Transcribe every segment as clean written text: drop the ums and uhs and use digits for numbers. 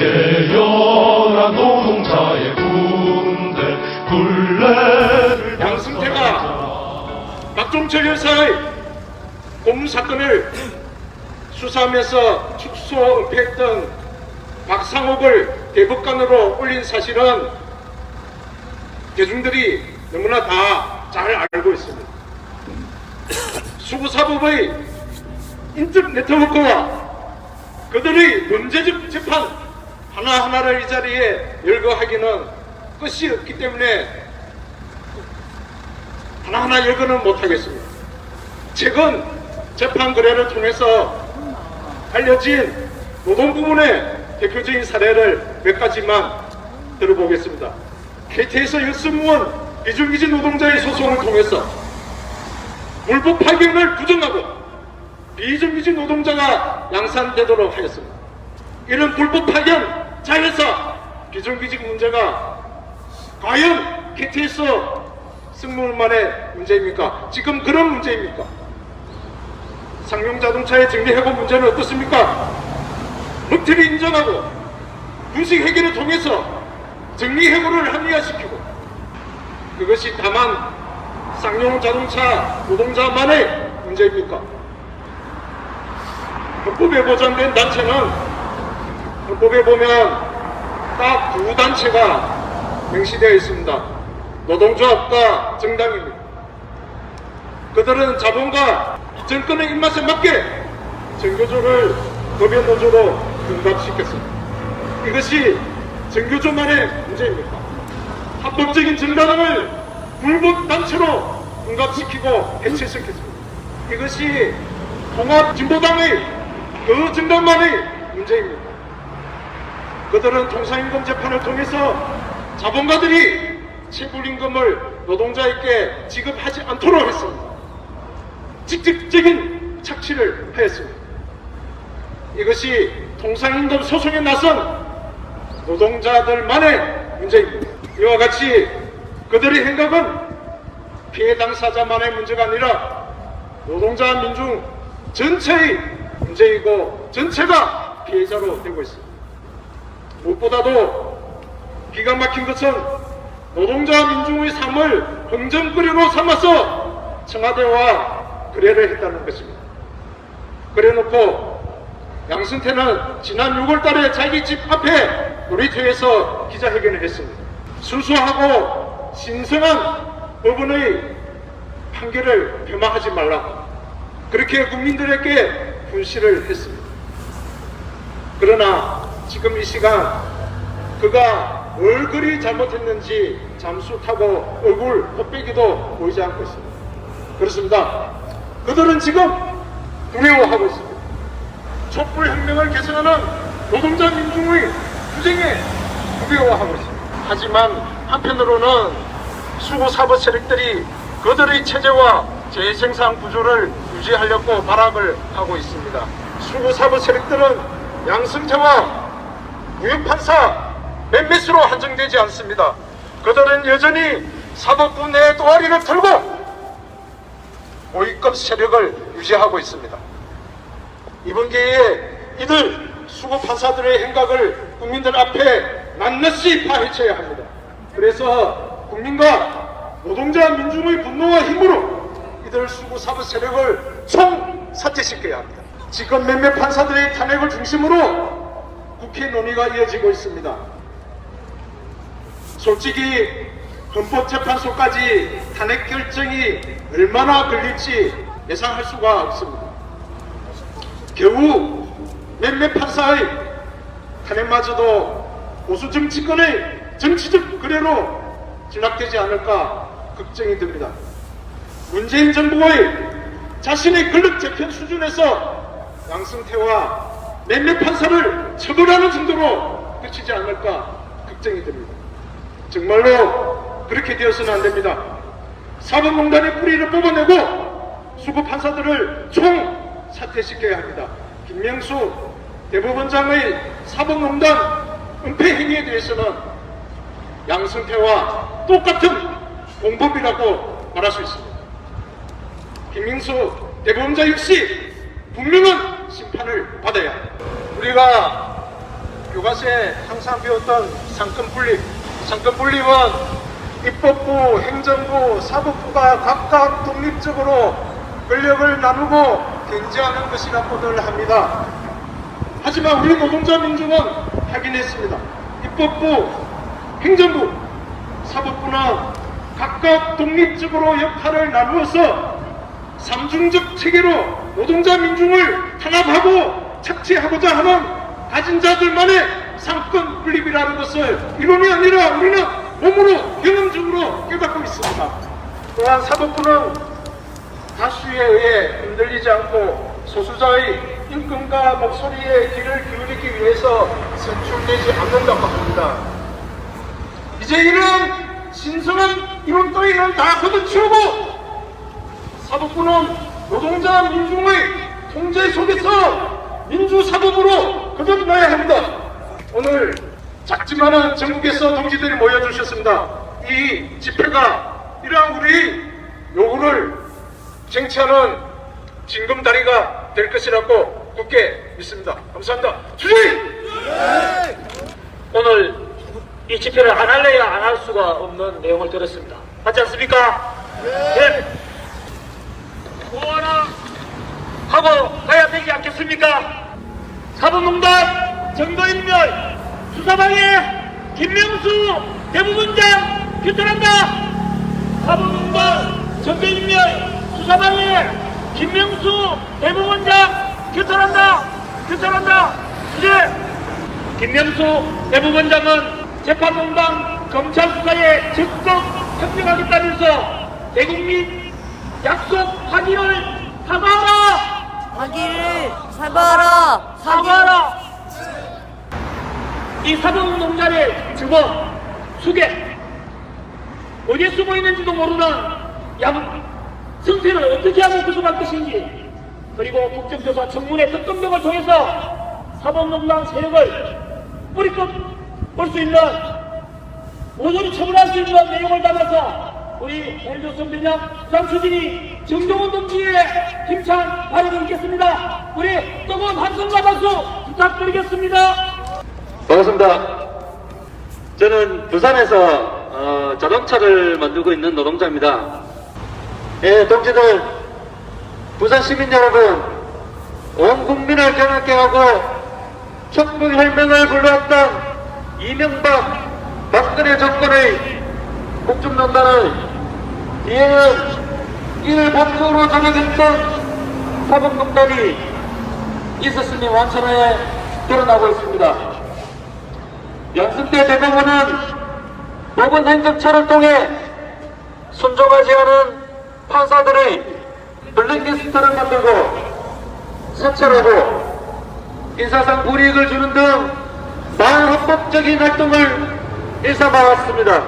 깨어난 노동자의 군대 굴레를 양승태가 박종철 여사의 고문 사건을 수사하면서 축소 은폐했던 박상옥을 대법관으로 올린 사실은 대중들이 너무나 다 잘 알고 있습니다. 수구사법의 인적 네트워크와 그들의 문제적 재판 하나하나를 이 자리에 열거하기는 끝이 없기 때문에 하나하나 열거는 못하겠습니다. 최근 재판 거래를 통해서 알려진 노동 부문의 대표적인 사례를 몇 가지만 들어보겠습니다. KT에서 여승무원 비정규직 노동자의 소송을 통해서 불법 파견을 부정하고 비정규직 노동자가 양산되도록 하였습니다. 이런 불법 파견, 자회사, 비정규직 문제가 과연 KT에서 승무원만의 문제입니까? 지금 그런 문제입니까? 상용자동차의 정리해고 문제는 어떻습니까? 먹튀를 인정하고 분식 회계를 통해서 정리해고를 합리화시키고 그것이 다만 쌍용자동차 노동자만의 문제입니까? 헌법에 보장된 단체는 헌법에 보면 딱 두 단체가 명시되어 있습니다. 노동조합과 정당입니다. 그들은 자본과 정권의 입맛에 맞게 정교조를 법연노조로 둔갑시켰습니다. 이것이 정교조만의 문제입니까? 합법적인 정당을 불법 단체로 둔갑시키고 해체시켰습니다. 이것이 통합진보당의 그 정당만의 문제입니다. 그들은 통상임금 재판을 통해서 자본가들이 체불임금을 노동자에게 지급하지 않도록 했습니다. 직접적인 착취를 하였습니다. 이것이 통상임금 소송에 나선 노동자들만의 문제입니다. 이와 같이 그들의 행각은 피해 당사자만의 문제가 아니라 노동자 민중 전체의 문제이고 전체가 피해자로 되고 있습니다. 무엇보다도 기가 막힌 것은 노동자 민중의 삶을 흥정거리로 삼아서 청와대와 거래를 했다는 것입니다. 그래놓고 양승태는 지난 6월 달에 자기 집 앞에 놀이터에서 기자회견을 했습니다. 수수하고 신성한 법원의 판결을 폄하하지 말라. 그렇게 국민들에게 훈시를 했습니다. 그러나 지금 이 시간 그가 뭘 그리 잘못했는지 잠수 타고 얼굴 헛배기도 보이지 않고 있습니다. 그렇습니다. 그들은 지금 두려워하고 있습니다. 촛불혁명을 개선하는 노동자 민중의 투쟁에 두려워하고 있습니다. 하지만 한편으로는 수구사법 세력들이 그들의 체제와 재생산 구조를 유지하려고 발악을 하고 있습니다. 수구사법 세력들은 양승태와 무역판사 몇몇으로 한정되지 않습니다. 그들은 여전히 사법부 내 동아리를 틀고 고위급 세력을 유지하고 있습니다. 이번 기회에 이들 수구판사들의 행각을 국민들 앞에 낱낱이 파헤쳐야 합니다. 그래서 국민과 노동자 민중의 분노와 힘으로 이들 수구사법 세력을 총사퇴시켜야 합니다. 지금 몇몇 판사들의 탄핵을 중심으로 국회 논의가 이어지고 있습니다. 솔직히 헌법재판소까지 탄핵 결정이 얼마나 걸릴지 예상할 수가 없습니다. 겨우 몇몇 판사의 탄핵마저도 보수 정치권의 정치적 거래로 진압되지 않을까 걱정이 듭니다. 문재인 정부의 자신의 권력 재편 수준에서 양승태와 몇몇 판사를 처벌하는 정도로 그치지 않을까 걱정이 듭니다. 정말로 그렇게 되어서는 안 됩니다. 사법농단의 뿌리를 뽑아내고 수구 판사들을 총 사퇴시켜야 합니다. 김명수 대법원장의 사법농단 은폐 행위에 대해서는 양승태와 똑같은 공법이라고 말할 수 있습니다. 김명수 대법원장 역시 분명한 심판을 받아야 합니다. 우리가 교과서에 항상 배웠던 상권 분립. 상권 분립은 입법부, 행정부, 사법부가 각각 독립적으로 권력을 나누고 견제하는 것이라고들 합니다. 하지만 우리 노동자 민중은 확인했습니다. 입법부, 행정부, 사법부는 각각 독립적으로 역할을 나누어서 삼중적 체계로 노동자 민중을 탄압하고 착취하고자 하는 가진 자들만의 상권 분립이라는 것을 이론이 아니라 우리는 몸으로 경험적으로 깨닫고 있습니다. 또한 사법부는 다수에 의해 흔들리지 않고 소수자의 인권과 목소리에 귀를 기울이기 위해서 선출되지 않는다고 합니다. 이제 이런 신선한 이론 따위는 다 걷어치우고 사법부는 노동자 민중의 통제 속에서 민주사법으로 거듭나야 합니다. 오늘 작지만은 전국에서 동지들이 모여주셨습니다. 이 집회가 이러한 우리 요구를 쟁취하는 징검다리가 될 것이라고 굳게 믿습니다. 감사합니다. 주의! 오늘 이 집회를 안 할래야 안 할 수가 없는 내용을 들었습니다. 맞지 않습니까? 네. 뭐하나 하고 가야 되지 않겠습니까? 사법농단 정거인멸 수사방해 김명수 대법원장 규탄한다. 사법농단 정거인멸 수사방해 김명수 대법원장 규탄한다. 이제 김명수 대법원장은 재판농단 검찰 수사에 적극 협력하겠다면서 대국민 약속하기를 사과하라. 이 사법농단의 주범 수계 어디에 숨어 있는지도 모르는 승세를 어떻게 하면 구속할 것인지, 그리고 국정조사 청문회 특검병을 통해서 사법농단 세력을 뿌리껏 볼 수 있는, 모조리 처벌할 수 있는 내용을 담아서 우리 헬조선변형 수상추진이 정동원 동지의 힘찬 발언을 있겠습니다. 우리 뜨거운 함성과 박수 부탁드리겠습니다. 반갑습니다. 저는 부산에서 자동차를 만들고 있는 노동자입니다. 예, 동지들, 부산 시민 여러분, 온 국민을 경악케 하고 촛불혁명을 불러왔던 이명박, 박근혜 정권의 국정농단을 뒤에는 이를 목표로 정해졌던 사법농단이 있었음이 완천하에 드러나고 있습니다. 양승태 대법원은 법원 행정처를 통해 순종하지 않은 판사들의 블랙리스트를 만들고 사찰하고 인사상 불이익을 주는 등 반헌법적인 활동을 일삼아왔습니다.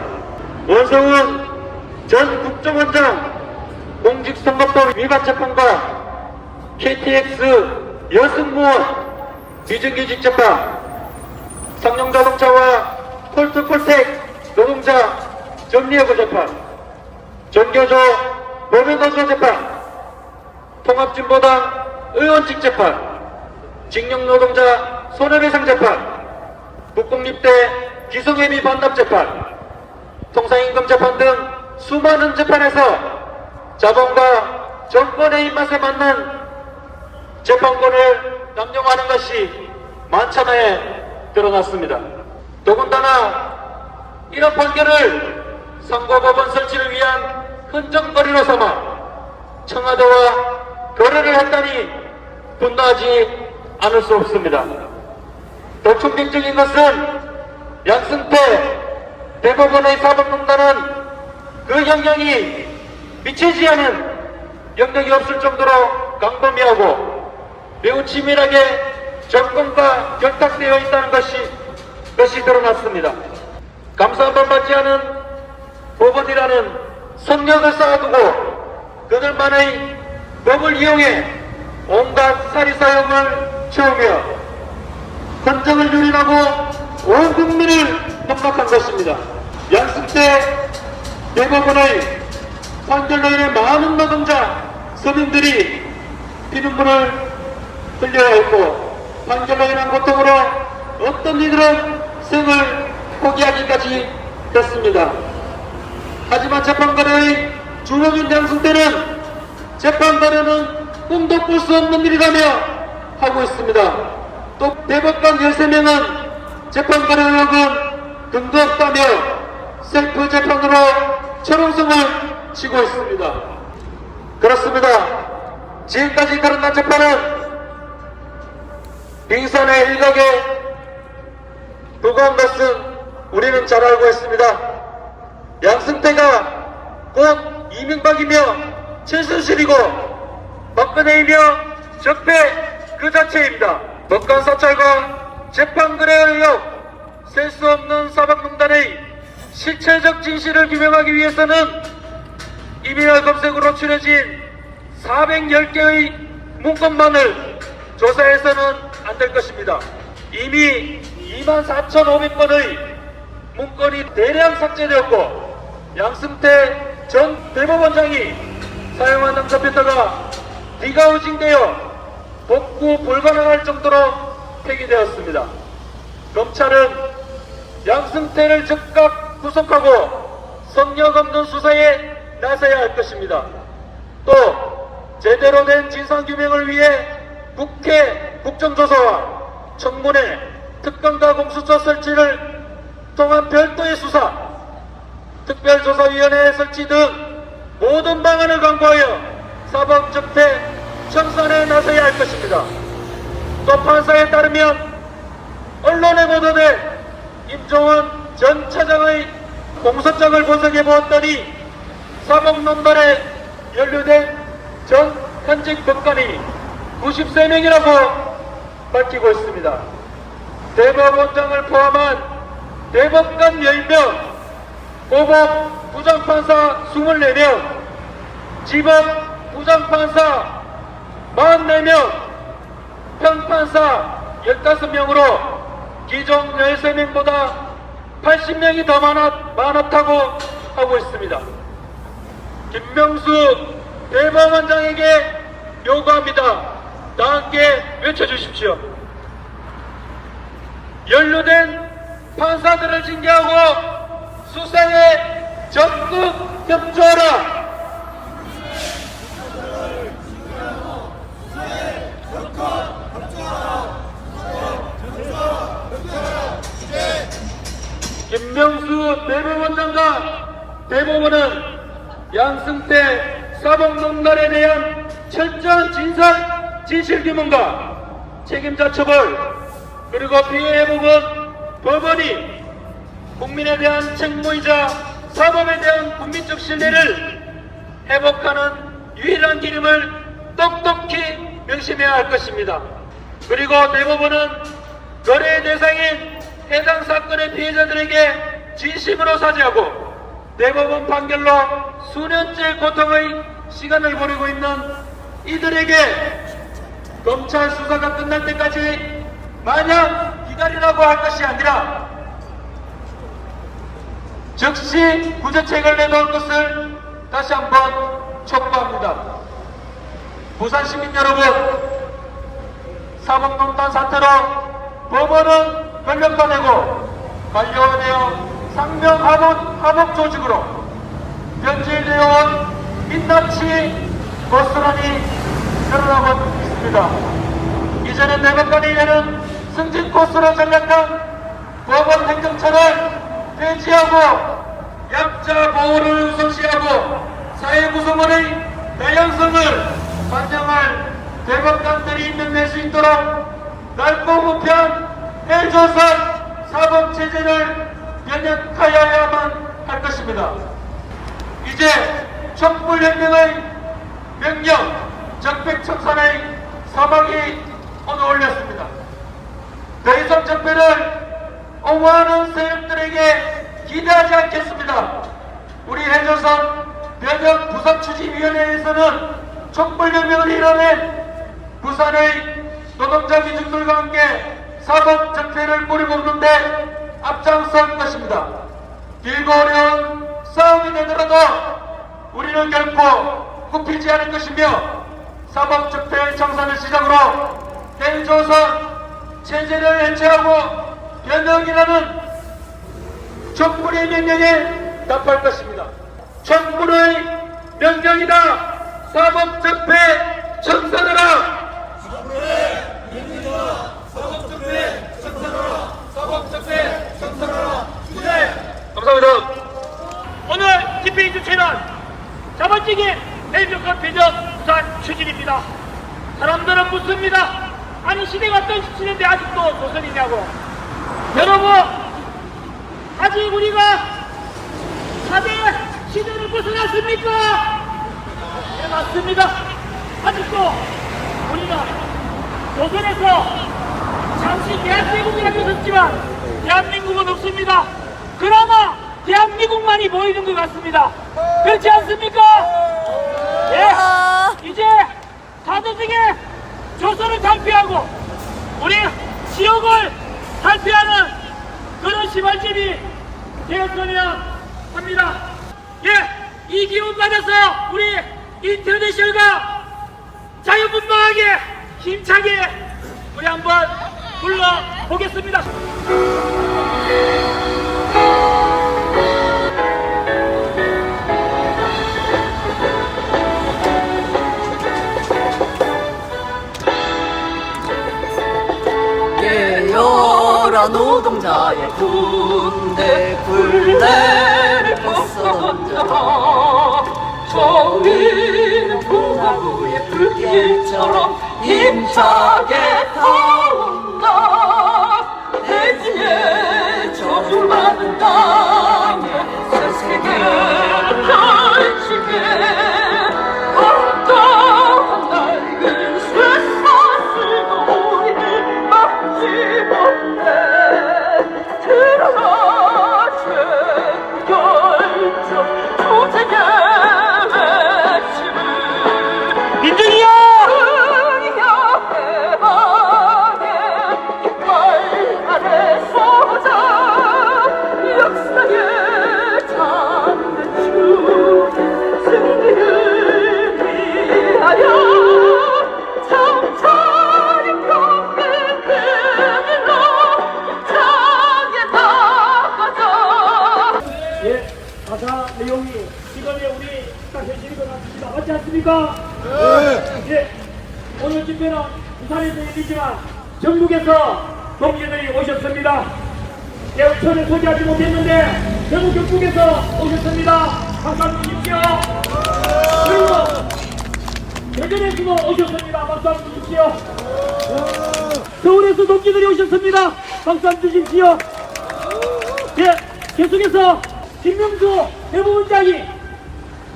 원성훈 전 국정원장 공직선거법 위반 재판과 KTX 여승무원 비정규직 재판, 상용자동차와 콜트콜텍 노동자 정리해고 재판, 전교조 노무노조 재판, 통합진보당 의원직 재판, 징용노동자 손해배상 재판, 국공립대 기성애미 반납 재판, 통상임금 재판 등 수많은 재판에서 자본과 정권의 입맛에 맞는 재판권을 남용하는 것이 만천하에 드러났습니다. 더군다나 이런 판결을 선거법원 설치를 위한 흔적거리로 삼아 청와대와 거래를 했다니 분노하지 않을 수 없습니다. 더 충격적인 것은 양승태 대법원의 사법농단은 그 형량이 미치지 않은 영역이 없을 정도로 강범위하고 매우 치밀하게 정권과 결탁되어 있다는 것이 드러났습니다. 감사 한 번 받지 않은 법원이라는 성력을 쌓아두고 그들만의 법을 이용해 온갖 사리사욕을 채우며 헌정을 유린하고 온 국민을 협박한 것입니다. 양승태 대법원의 판결로 인해 많은 노동자, 서민들이 피눈물을 흘려야 했고 판결로 인한 고통으로 어떤 이들은 생을 포기하기까지 했습니다. 하지만 재판관의 주범인 양승태는 재판관에는 꿈도 꿀 수 없는 일이라며 하고 있습니다. 또 대법관 13명은 재판관의 의혹은 근거 없다며 셀프 재판으로 철옹성을 치고 있습니다. 그렇습니다. 지금까지 거론한 재판은 빙산의 일각에 불과한 것은 우리는 잘 알고 있습니다. 양승태가 곧 이명박이며 최순실이고 박근혜이며 적폐 그 자체입니다. 법관 사찰과 재판거래 의혹, 셀 수 없는 사법농단의 실체적 진실을 규명하기 위해서는 이메일 검색으로 추려진 410개의 문건만을 조사해서는 안 될 것입니다. 이미 24,500건의 문건이 대량 삭제되었고 양승태 전 대법원장이 사용한 컴퓨터가 디가우징되어 복구 불가능할 정도로 폐기되었습니다. 검찰은 양승태를 즉각 구속하고 성역 없는 수사에 나서야 할 것입니다. 또 제대로 된 진상규명을 위해 국회 국정조사와 청문회, 특검과 공수처 설치를 통한 별도의 수사, 특별조사위원회 설치 등 모든 방안을 강구하여 사법적폐 청산에 나서야 할 것입니다. 또 판사에 따르면 언론에 보도된 임종원 전 차장의 공소장을 분석해 보았더니 사법농단에 연루된 전 현직 법관이 93명이라고 밝히고 있습니다. 대법원장을 포함한 대법관 10명, 고법 부장판사 24명, 지법 부장판사 44명, 평판사 15명으로 기존 13명보다 80명이 더 많았다고 하고 있습니다. 김명수 대법원장에게 요구합니다. 다 함께 외쳐주십시오. 연루된 판사들을 징계하고 수사에 적극 협조하라. 김명수 대법원장과 대법원은 양승태 사법농단에 대한 철저한 진실규명과 책임자 처벌 그리고 피해 회복은 법원이 국민에 대한 책무이자 사법에 대한 국민적 신뢰를 회복하는 유일한 길임을 똑똑히 명심해야 할 것입니다. 그리고 대법원은 거래 대상인 해당 사건의 피해자들에게 진심으로 사죄하고 대법원 판결로 수년째 고통의 시간을 보내고 있는 이들에게 검찰 수사가 끝날 때까지 마냥 기다리라고 할 것이 아니라 즉시 구제책을 내놓을 것을 다시 한번 촉구합니다. 부산 시민 여러분, 사법농단 사태로 법원은 권력화되고 관료되어 상명 하복 조직으로 변질되어 온 민낯이 고스란히 드러나고 있습니다. 이제는 대법관에게는 승진 코스로 전략한 법원 행정처를 폐지하고 약자 보호를 우선시하고 사회 구성원의 다양성을 반영할 대법관들이 임명될 수 있도록 넓고 후편 헬조선 사법체제를 변혁하여야만 할 것입니다. 이제 촛불혁명의 명령 적백청산의 사막이 오늘 올렸습니다. 더 이상 적폐를 옹호하는 세력들에게 기대하지 않겠습니다. 우리 헬조선 변혁 부산추진위원회에서는 촛불혁명을 이뤄낸 부산의 노동자 기준들과 함께 사법 적폐를 뿌리뽑는데 앞장설 것입니다. 길고 어려운 싸움이 되더라도 우리는 결코 굽히지 않을 것이며 사법 적폐 청산을 시작으로 헬조선 체제를 해체하고 변경이라는 정부의 명령에 답할 것입니다. 정부의 명령이다. 사법적폐 청산하라. 감사합니다. 오늘 집회 주체는 자발적인 대표권 배정 부산 추진입니다. 사람들은 묻습니다. 아니 시대가 어떤 시대인데 아직도 조선이냐고. 여러분, 아직 우리가 4대 시대를 벗어났습니까? 네, 맞습니다. 아직도 우리가 조선에서 잠시 대한민국이라고 있었지만 대한민국은 없습니다. 그나마 대한민국만이 보이는 것 같습니다. 그렇지 않습니까? 예, 이제 사도직에 조선을 탈피하고 우리 지역을 탈피하는 그런 시발점이 되었으면 합니다. 예, 이 기운 받아서 우리 인터내셔널가 자유분방하게 힘차게 우리 한번 불러보겠습니다. 깨어라 노동자의 군대 굴레를 벗어던져라. 저희는 공화국의 불길처럼 힘차게 타온다. 대지에 저주받은 땅에 새 세계를 펼치게 어떠한 낡은 쇠사슬도 우리를 막지 못해. 들어라 최결정 조직의 외침을. 민중이여! 우리야 해방의 깃발 아래 서자. 역사의 참된 주 승리를 위하여 정찰이 경계 그늘로 힘차게 나가자. 예, 가사 내용이 지금의 우리 딱 현실인 것 같습니다. 맞지 않습니까? 네. 예, 오늘 집회는 부산에서 열리지만 전국에서 동지들이 오셨습니다. 예, 저는 소개하지 못했는데 전국 경북에서 오셨습니다. 박수 한번 주십시오. 그리고 대전에서도 오셨습니다. 박수 한번 주십시오. 서울에서 동지들이 오셨습니다. 박수 한번 주십시오. 예, 계속해서 김명수 대법원장이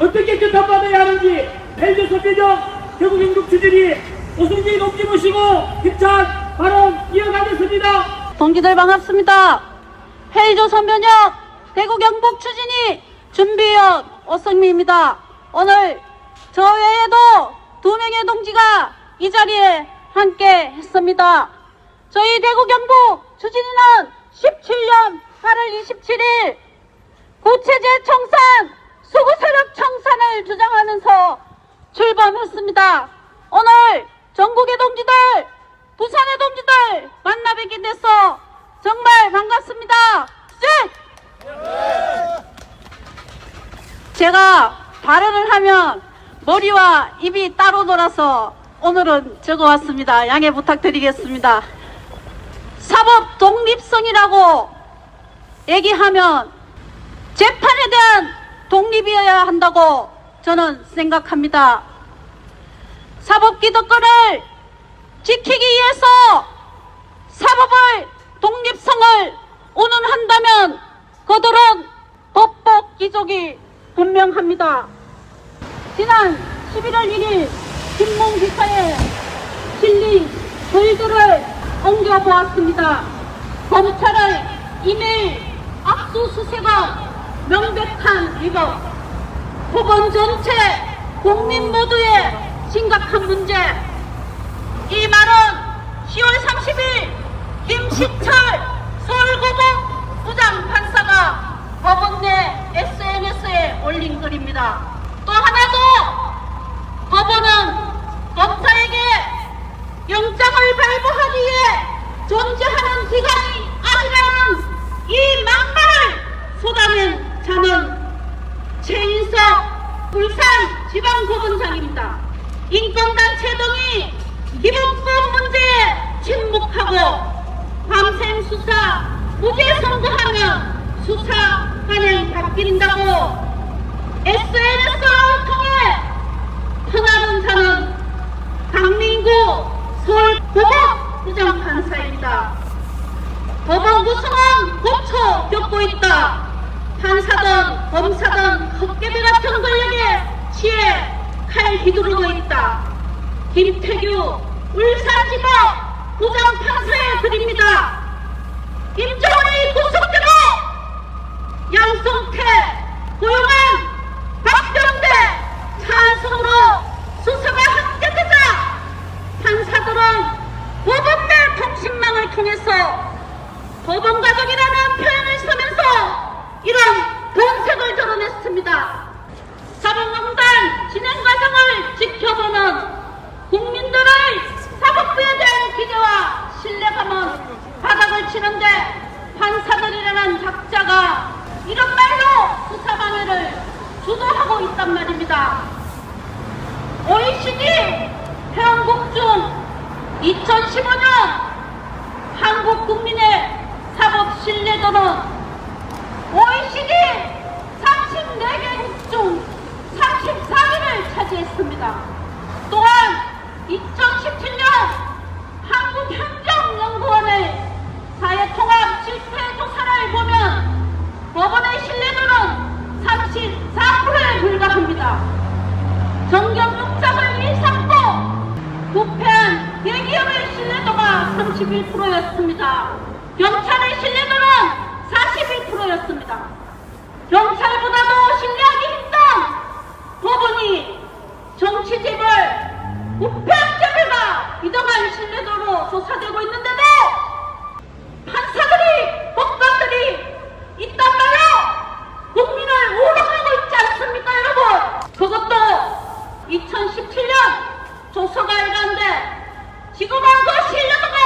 어떻게 규탄받아야 하는지 헬조선 배정 대구 경북 추진이 오승진 동지 모시고 힘찬 발언 이어가겠습니다. 동기들 반갑습니다. 헤이조선 변혁 대구 경북 추진위 준비위원 오성미입니다. 오늘 저 외에도 2명의 동지가 이 자리에 함께 했습니다. 저희 대구 경북 추진위는 17년 8월 27일 구체제 청산, 수구 세력 청산을 주장하면서 출범했습니다. 오늘 전국의 동지들, 부산의 동지들 만나 뵙게 돼서 정말 반갑습니다. 제가 발언을 하면 머리와 입이 따로 놀아서 오늘은 적어왔습니다. 양해 부탁드리겠습니다. 사법 독립성이라고 얘기하면 재판에 대한 독립이어야 한다고 저는 생각합니다. 사법 기득권을 지키기 위해서 사법의 독립성을 운운한다면 그들은 법복 기족이 분명합니다. 지난 11월 1일 신문기사에 실린 저희들을 옮겨보았습니다. 검찰의 이메일 압수수색은 명백한 위법, 법원 전체 국민 모두의 심각한 문제. 이 말은 10월 30일 김시철 서울고법 부장판사가 법원 내 SNS에 올린 글입니다. 또 하나 더, 법원은 검사에게 영장을 발부하기 위해 존재하는 기관이 아니라 무죄 선고하면 수사관을 바뀐다고 SNS를 통해 통하는 자는 강민구 서울법원 부장판사입니다. 법원 구성은 고초 겪고 있다. 판사든 검사든 헛개비 같은 권력에 취해 칼 휘두르고 있다. 김태규 울산지법 부장판사에 드립니다. 임종원이 구속되고 양성태 고용한 박병대 찬성으로 수사가 확대되자 판사들은 법원 내 통신망을 통해서 법원 가족이라는 표현을 쓰면서 이런 본색을 드러냈습니다. 사법농단 진행 과정을 지켜보는 국민들의 사법부에 대한 기대와 신뢰감은 바닥을 치는데 판사들이라는 작자가 이런 말로 수사방해를 주도하고 있단 말입니다. OECD 회원국 중 2015년 한국 국민의 사법 신뢰도는 OECD 34개국 중 34위를 차지했습니다. 또한 2017년 한국행정연구원의 사회통합 실태 조사를 보면 법원의 신뢰도는 34%에 불과합니다. 정경육작을 일삼고 부패한 대기업의 신뢰도가 31%였습니다. 경찰의 신뢰도는 41%였습니다. 경찰보다도 신뢰하기 힘든 법원이 정치집을 부패한 이동한 신뢰도로 조사되고 있는데도 판사들이 법관들이 이딴 말로 국민을 우롱하고 있지 않습니까 여러분? 그것도 2017년 조사가 일어났는데 지금은 그 신뢰도가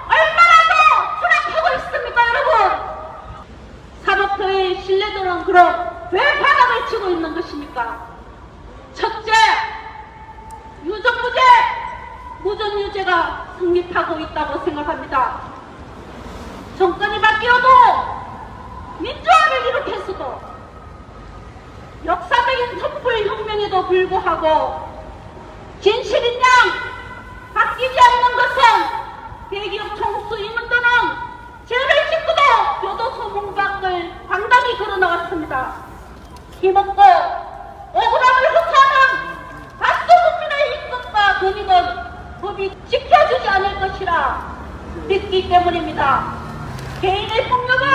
얼마나 더 추락하고 있습니까 여러분? 사법부의 신뢰도는 그럼 왜 바닥을 치고 있는 것입니까? 첫째, 유전무죄, 무전유죄가 성립하고 있다고 생각합니다. 정권이 바뀌어도 민주화를 일으켰어도 역사적인 촛불혁명에도 불구하고 진실인 양 바뀌지 않는 것은 대기업 총수 임원들은 죄를 짓고도 교도소 문 밖을 당당히 걸어나왔습니다. 힘없고 억울함을 호소하는 다수국민의 임금과 권익은 법이 지켜주지 않을 것이라 믿기 때문입니다. 개인의 폭력은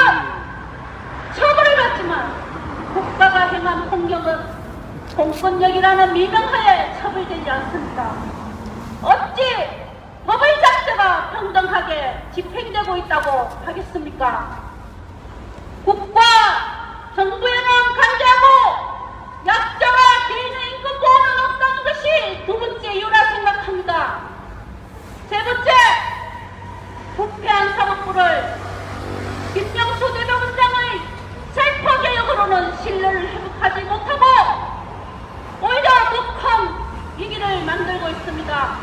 처벌을 받지만 국가가 행한 폭력은 공권력이라는 미명하에 처벌되지 않습니다. 어찌 법의 자체가 평등하게 집행되고 있다고 하겠습니까? 국가, 정부에는 관대하고 약자와 개인의 인권 보호는 없다는 것이 두 번째 이유라 생각합니다. 세 번째, 부패한 사법부를 김명수 대법원장의 셀프 개혁으로는 신뢰를 회복하지 못하고 오히려 더 큰 위기를 만들고 있습니다.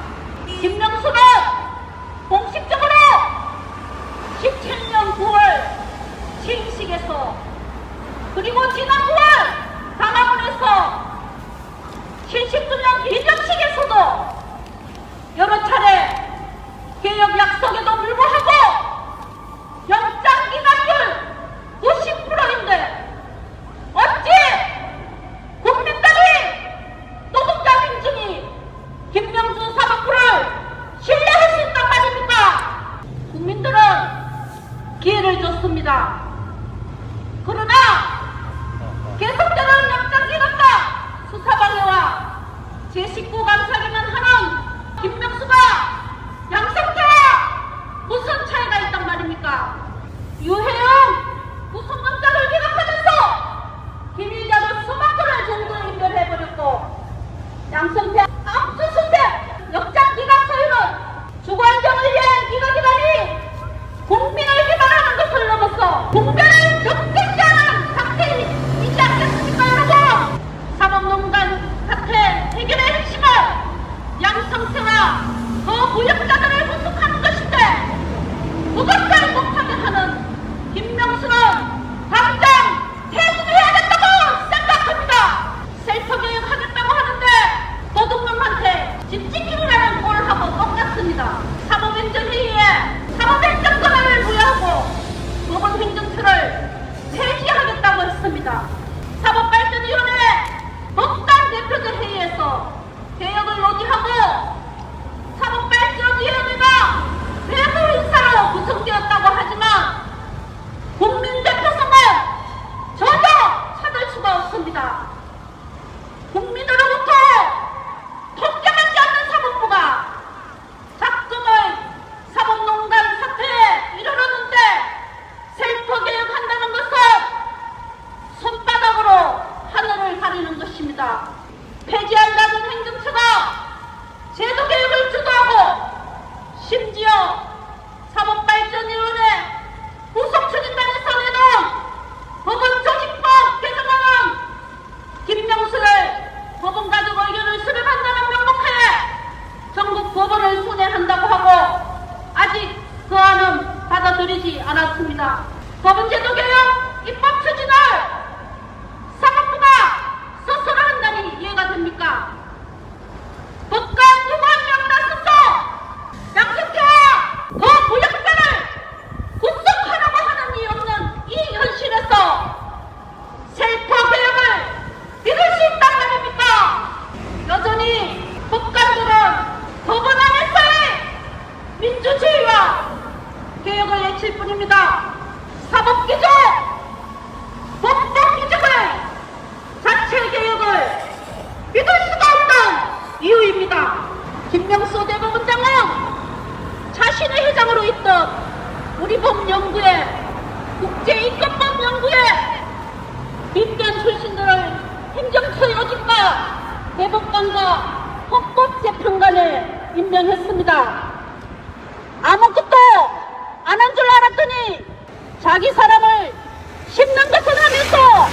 김명수는 공식적으로 17년 9월 취임식에서 그리고 지난 9월 강화문에서 70주년 기념식에서도 여러 차례 개혁 약속에도 불구하고 영장 기각률 90%인데 어찌 국민들이 노동자 민중이 김명수 사법부를 신뢰할 수 있단 말입니까? 국민들은 기회를 줬습니다. 그러나 계속되는 영장 기각과 수사방해와 제19 감사기는 하는 김명수가 양성태와 무슨 차이가 있단 말입니까? 유해영 구속영장을 기각하면서 기밀자료 수만 건을 정도에 인멸해버렸고 양성태 압수수색 영장 기각 소유는 주관정을 위한 기각이라니 국민을 기만하는 것을 넘어서 국가를 적대시 하는 사태이지 않겠습니까 여러분? 사법농단 사태 해결의 핵심은 양성태와 그 무역자들을 구속하는 것인데 그것을 못하게 하는 법원제도 개혁 입법 추진을 사법부가 스스로 한다니 이해가 됩니까? 법관 누구 한 명이나 써서 양승태와 그 부역자를 구속하라고 하는 이 없는 이 현실에서 셀프 개혁을 믿을 수 있단 말입니까? 여전히 법관들은 법원 안에서의 민주주의와 개혁을 외칠 뿐입니다. 사법기조, 법법기조를 자체 개혁을 믿을 수가 없는 이유입니다. 김명수 대법원장은 자신의 회장으로 있던 우리 법연구회, 국제인권법연구회 민변 출신들을 행정처요직과 대법관과 헌법재판관에 임명했습니다. 아무것도 안 한 줄 알았더니 자기 사람을 씹는 것을 하면서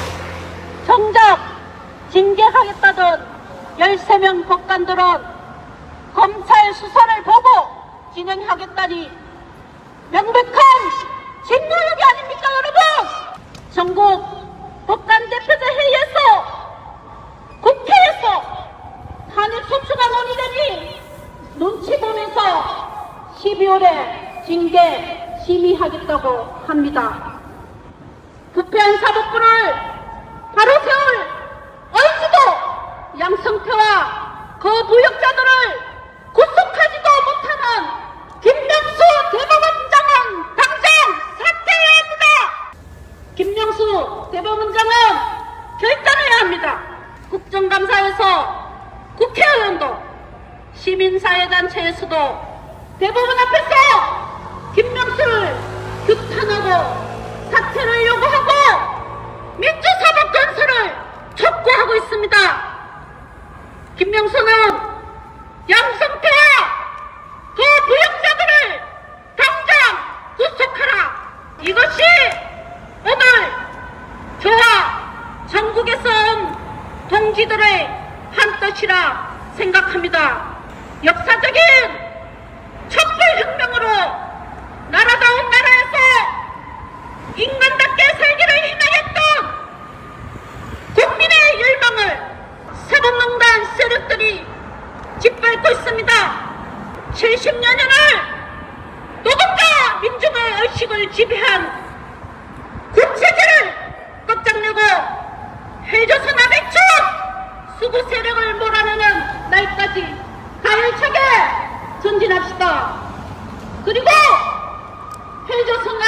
정작 징계하겠다던 13명 법관들은 검찰 수사를 보고 진행하겠다니 명백한 직무유기 아닙니까, 여러분? 전국 법관 대표자 회의에서 국회에서 탄핵소추가 논의되니 눈치 보면서 12월에 징계 심의하겠다고 합니다. 부패한 사법부를 바로 세울 의지도 양승태와 그 부역자들을 구속하지도 못하는 김명수 대법원장은 당장 사퇴해야 합니다. 김명수 대법원장은 결단해야 합니다. 국정감사에서 국회의원도 시민사회단체에서도 대법원 앞에서 김명수를 규탄하고 사퇴를 요구하고 민주사법 건설을 촉구하고 있습니다. 김명수는 양승태와 그 부역자들을 당장 구속하라. 이것이 오늘 저와 전국에서 온 동지들의 한뜻이라 생각합니다. 역사적인 촛불혁명으로 나라다운 나라에서 인간답게 살기를 희망했던 국민의 열망을 사법농단 세력들이 짓밟고 있습니다. 70여년을 노동자 민중의 의식을 지배한 구체제를 꺾장내고 해조선 아백축 수구 세력을 몰아내는 날까지 가열차게 전진합시다. 그리고 해조선의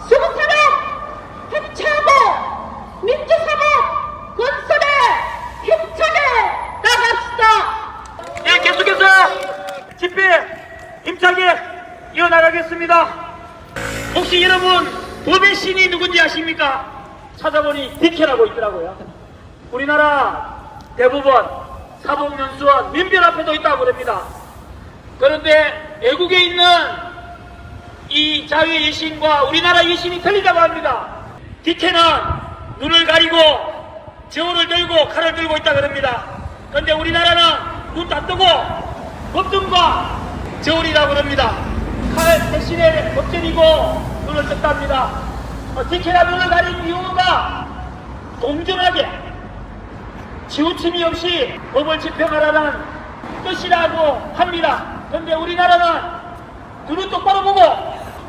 수구 세력 해체하고 민주사법 건설에 힘차게 나갑시다. 네, 계속해서 집회 힘차게 이어나가겠습니다. 혹시 여러분 법의 신이 누군지 아십니까? 찾아보니 디케라고 있더라고요. 우리나라 대법원, 사법연수원, 민변 앞에도 있다고 그럽니다. 그런데 외국에 있는 이 자유의 여신과 우리나라 여신이 틀리다고 합니다. 디케는 눈을 가리고 저울을 들고 칼을 들고 있다 그럽니다. 그런데 우리나라는 눈 다 뜨고 법정과 저울이라고 그럽니다. 칼 대신에 법전이고 눈을 떴답니다. 디케가 눈을 가린 이유가 공정하게 치우침이 없이 법을 집행하라는 뜻이라고 합니다. 그런데 우리나라는 눈을 똑바로 보고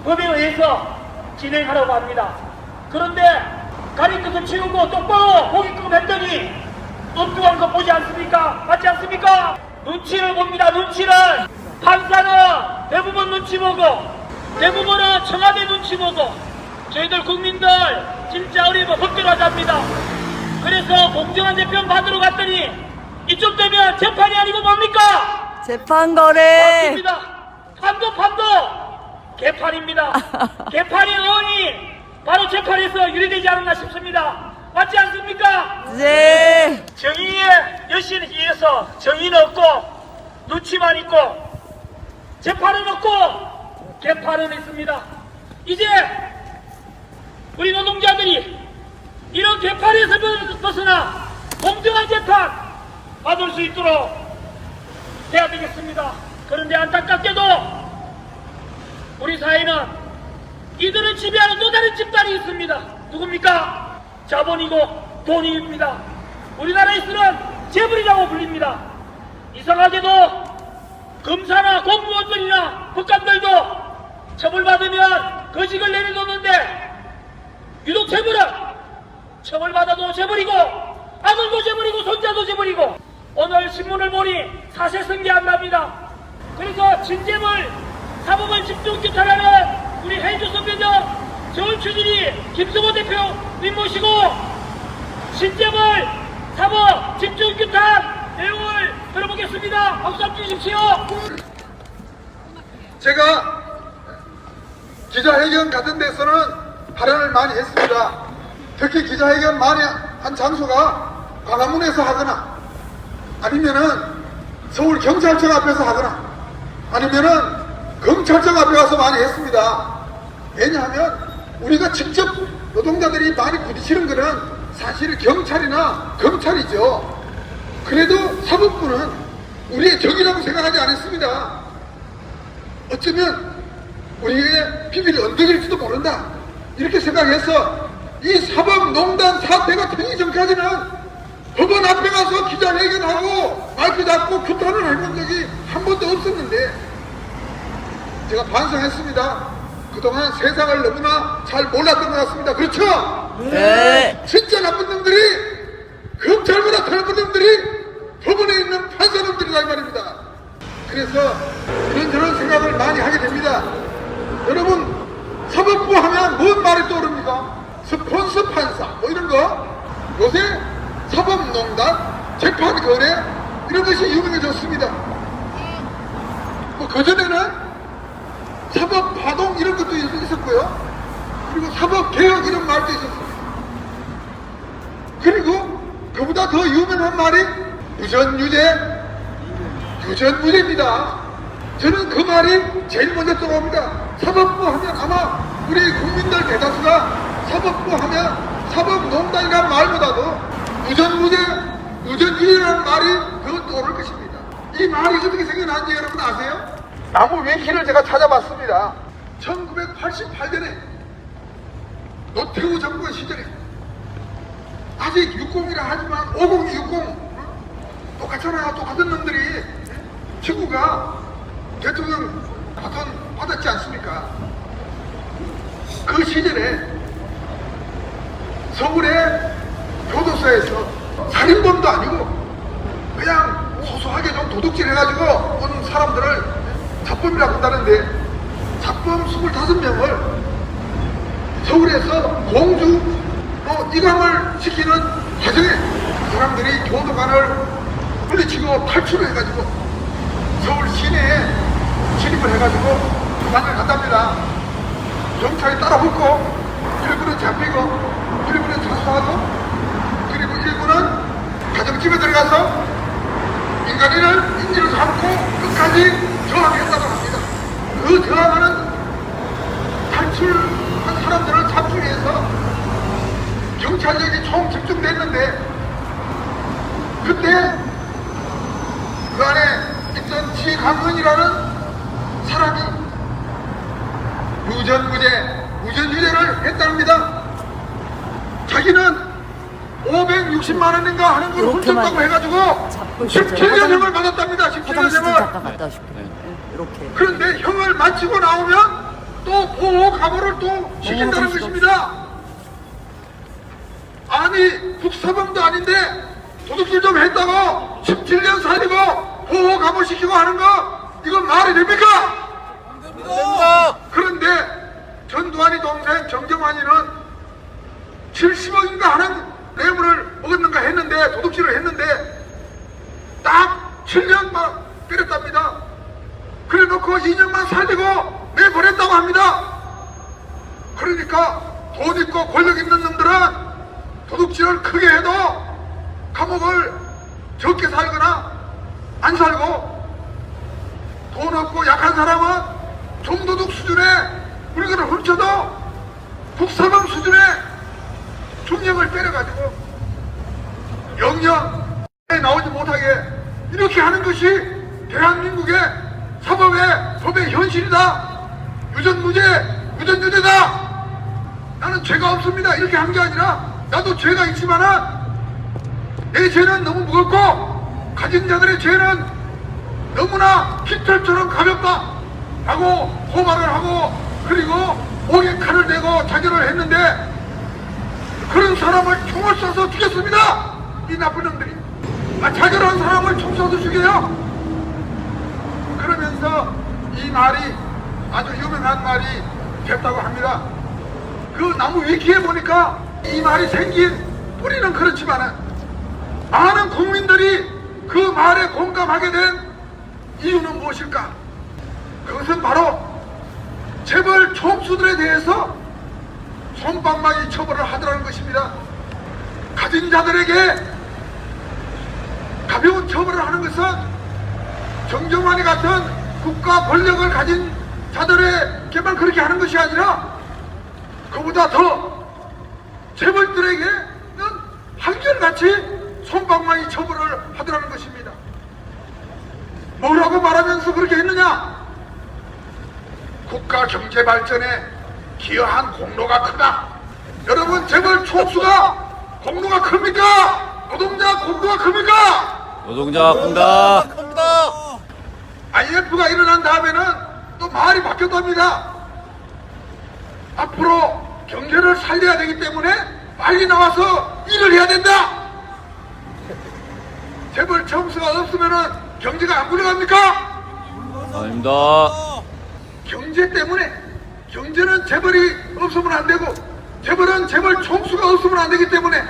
법에 의해서 진행하라고 합니다. 그런데 가린 것을 치우고 똑바로 보게끔 했더니 엉뚱한 거 보지 않습니까? 맞지 않습니까? 눈치를 봅니다. 눈치를. 판사는 대부분 눈치 보고 대부분은 청와대 눈치 보고 저희들 국민들 진짜 어리면 법대로 하자입니다. 그래서 공정한 재판 받으러 갔더니 이쯤 되면 재판이 아니고 뭡니까? 재판거래. 맞습니다. 판도 개판입니다. 개판의 의원이 바로 재판에서 유리되지 않았나 싶습니다. 맞지 않습니까? 네. 정의의 여신에 의해서 정의는 없고 눈치만 있고 재판은 없고 개판은 있습니다. 이제 우리 노동자들이 이런 개판에서 벗어나 공정한 재판 받을 수 있도록 해야 되겠습니다. 그런데 안타깝게도 우리 사회는 이들을 지배하는 또 다른 있습니다. 누굽니까? 자본이고 돈입니다. 우리나라에서는 재벌이라고 불립니다. 이상하게도 검사나 공무원들이나 법관들도 처벌받으면 거직을 내려놓는데 유독 재벌은 처벌받아도 재벌이고 아들도 재벌이고 손자도 재벌이고 오늘 신문을 보니 사실승계한답니다. 그래서 진재벌 사법을 집중 규탄하는 우리 해조선 변경 전 추진이 김성호 대표님 모시고 진재벌 사법 집중 규탄 내용을 들어보겠습니다. 박수 한번 주십시오. 제가 기자회견 같은 데서는 발언을 많이 했습니다. 특히 기자회견 많이 한 장소가 광화문에서 하거나 아니면은 서울경찰청 앞에서 하거나 아니면은 검찰청 앞에 가서 많이 했습니다. 왜냐하면 우리가 직접 노동자들이 많이 부딪히는 것은 사실 경찰이나 검찰이죠. 그래도 사법부는 우리의 적이라고 생각하지 않았습니다. 어쩌면 우리의 비밀 언덕일지도 모른다 이렇게 생각해서 이 사법농단 사태가 터지기 전까지는 법원 앞에 가서 기자회견하고 마이크 잡고 규탄을 해본 적이 한 번도 없었는데 제가 반성했습니다. 그동안 세상을 너무나 잘 몰랐던 것 같습니다. 그렇죠? 네. 진짜 나쁜 놈들이 검찰보다 더 나쁜 놈들이 법원에 있는 판사놈들이다 이 말입니다. 그래서 이런저런 생각을 많이 하게 됩니다. 여러분 사법부 하면 뭔 말이 떠오릅니까? 스폰서 판사 뭐 이런 거 요새 사법농단 재판거래 이런 것이 유명해졌습니다. 뭐 그전에는 사법파동 이런 것도 있었고요. 그리고 사법개혁 이런 말도 있었습니다. 그리고 그보다 더 유명한 말이 무전유죄, 유전무죄입니다. 저는 그 말이 제일 먼저 떠오릅니다. 사법부 하면 아마 우리 국민들 대다수가 사법부 하면 사법농단이라는 말보다도 무전무죄, 무전유죄라는 말이 더 떠오를 것입니다. 이 말이 어떻게 생겨났는지 여러분 아세요? 나무 위키를 제가 찾아봤습니다. 1988년에 노태우 정권 시절에 아직 60이라 하지만 50, 60 똑같잖아요. 똑같은 놈들이 친구가 대통령 바톤 받았지 않습니까? 그 시절에 서울의 교도소에서 살인범도 아니고 그냥 소소하게 좀 도둑질 해가지고 온 사람들을 잡범이라고 한다는데 잡범 25명을 서울에서 공주로 이감을 시키는 과정에 사람들이 교도관을 물리치고 탈출을 해가지고 서울 시내에 진입을 해가지고 도망을 갔답니다. 경찰이 따라붙고 일부는 잡히고 일부는 자수하고 그리고 일부는 가정집에 들어가서 인지를 잡고 끝까지 저항했다고 합니다. 그 저항하는 탈출한 사람들을 잡기 위해서 경찰력이 총 집중됐는데 그때 그 안에 있던 지강은이라는 사람이 무전유죄를 했답니다. 자기는 560만 원인가 하는 걸 훔쳤다고 해가지고 17년형을 받았답니다. 17년형을. 잠깐 갔다 오실게요. 이렇게. 그런데 형을 마치고 나오면 또 보호감호를 또 시킨다는 것입니다. 아니 국사범도 아닌데 도둑질 좀 했다고 17년 살리고 보호감호 시키고 하는 거 이건 말이 됩니까? 그런데 전두환이 동생 정경환이는 70억인가 하는 뇌물을 먹었는가 했는데 도둑질을 했는데 딱 7년만 때렸답니다. 그래 놓고 2년만 살리고 내보냈다고 합니다. 그러니까 돈 있고 권력 있는 놈들은 도둑질을 크게 해도 감옥을 적게 살거나 안 살고 돈 없고 약한 사람은 종도둑 수준의 물건을 훔쳐도 국사범 수준의 중형을 때려가지고 영영 나오지 못하게 이렇게 하는 것이 대한민국의 사법의 법의 현실이다. 유전무죄, 유전유죄다. 나는 죄가 없습니다 이렇게 한 게 아니라 나도 죄가 있지만은 내 죄는 너무 무겁고 가진 자들의 죄는 너무나 깃털처럼 가볍다 라고 고발을 하고 그리고 목에 칼을 대고 자결을 했는데 그런 사람을 총을 쏴서 죽였습니다. 이 나쁜 놈들이. 자결한 사람을 총 쏴서 죽여요. 그러면서 이 말이 아주 유명한 말이 됐다고 합니다. 그 나무 위키에 보니까 이 말이 생긴 뿌리는 그렇지만은 많은 국민들이 그 말에 공감하게 된 이유는 무엇일까? 그것은 바로 재벌 총수들에 대해서 솜방망이 처벌을 하더라는 것입니다. 가진 자들에게 가벼운 처벌을 하는 것은 정정환이 같은 국가 권력을 가진 자들에게만 그렇게 하는 것이 아니라 그보다 더 재벌들에게는 한결같이 솜방망이 처벌을 하더라는 것입니다. 뭐라고 말하면서 그렇게 했느냐? 국가 경제 발전에 기여한 공로가 크다. 여러분 재벌 총수가 공로가 큽니까? 노동자 공로가 큽니까? 노동자 큽니다. IMF가 일어난 다음에는 또 말이 바뀌었답니다. 앞으로 경제를 살려야 되기 때문에 빨리 나와서 일을 해야 된다. 재벌 총수가 없으면은 경제가 안 굴러갑니까? 아닙니다. 경제 때문에 경제는 재벌이 없으면 안 되고 재벌은 재벌 총수가 없으면 안 되기 때문에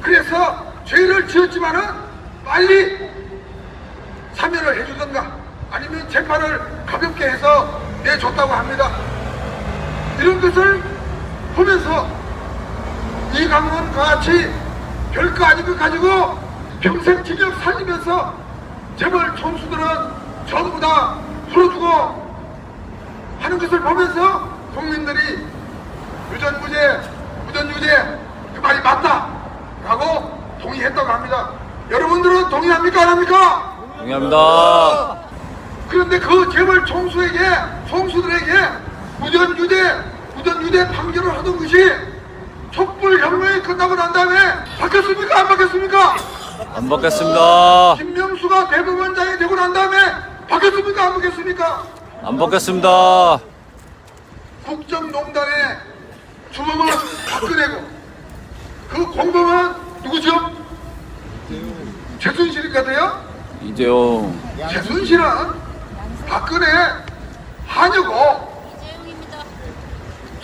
그래서 죄를 지었지만은 빨리 사면을 해주던가 아니면 재판을 가볍게 해서 내줬다고 합니다. 이런 것을 보면서 이강원과 같이 별거 아닌 것 가지고 평생 징역 살리면서 재벌 총수들은 전부 다 풀어주고 하는 것을 보면서 국민들이 유전무죄, 무전유죄 그 말이 맞다 라고 동의했다고 합니다. 여러분들은 동의합니까 안 합니까? 동의합니다. 그런데 그 재벌 총수들에게 무전유죄 판결을 하던 것이 촛불혁명이 끝나고 난 다음에 바뀌었습니까 안 바뀌었습니까? 안 받겠습니다. 김명수가 대법원장이 되고 난 다음에 바뀌었습니까 안 바뀌었습니까? 안 받겠습니다. 국정농단의 주범은 박근혜고 그 공범은 누구죠? 최순실 같아요? 이재용. 최순실은 박근혜 하녀고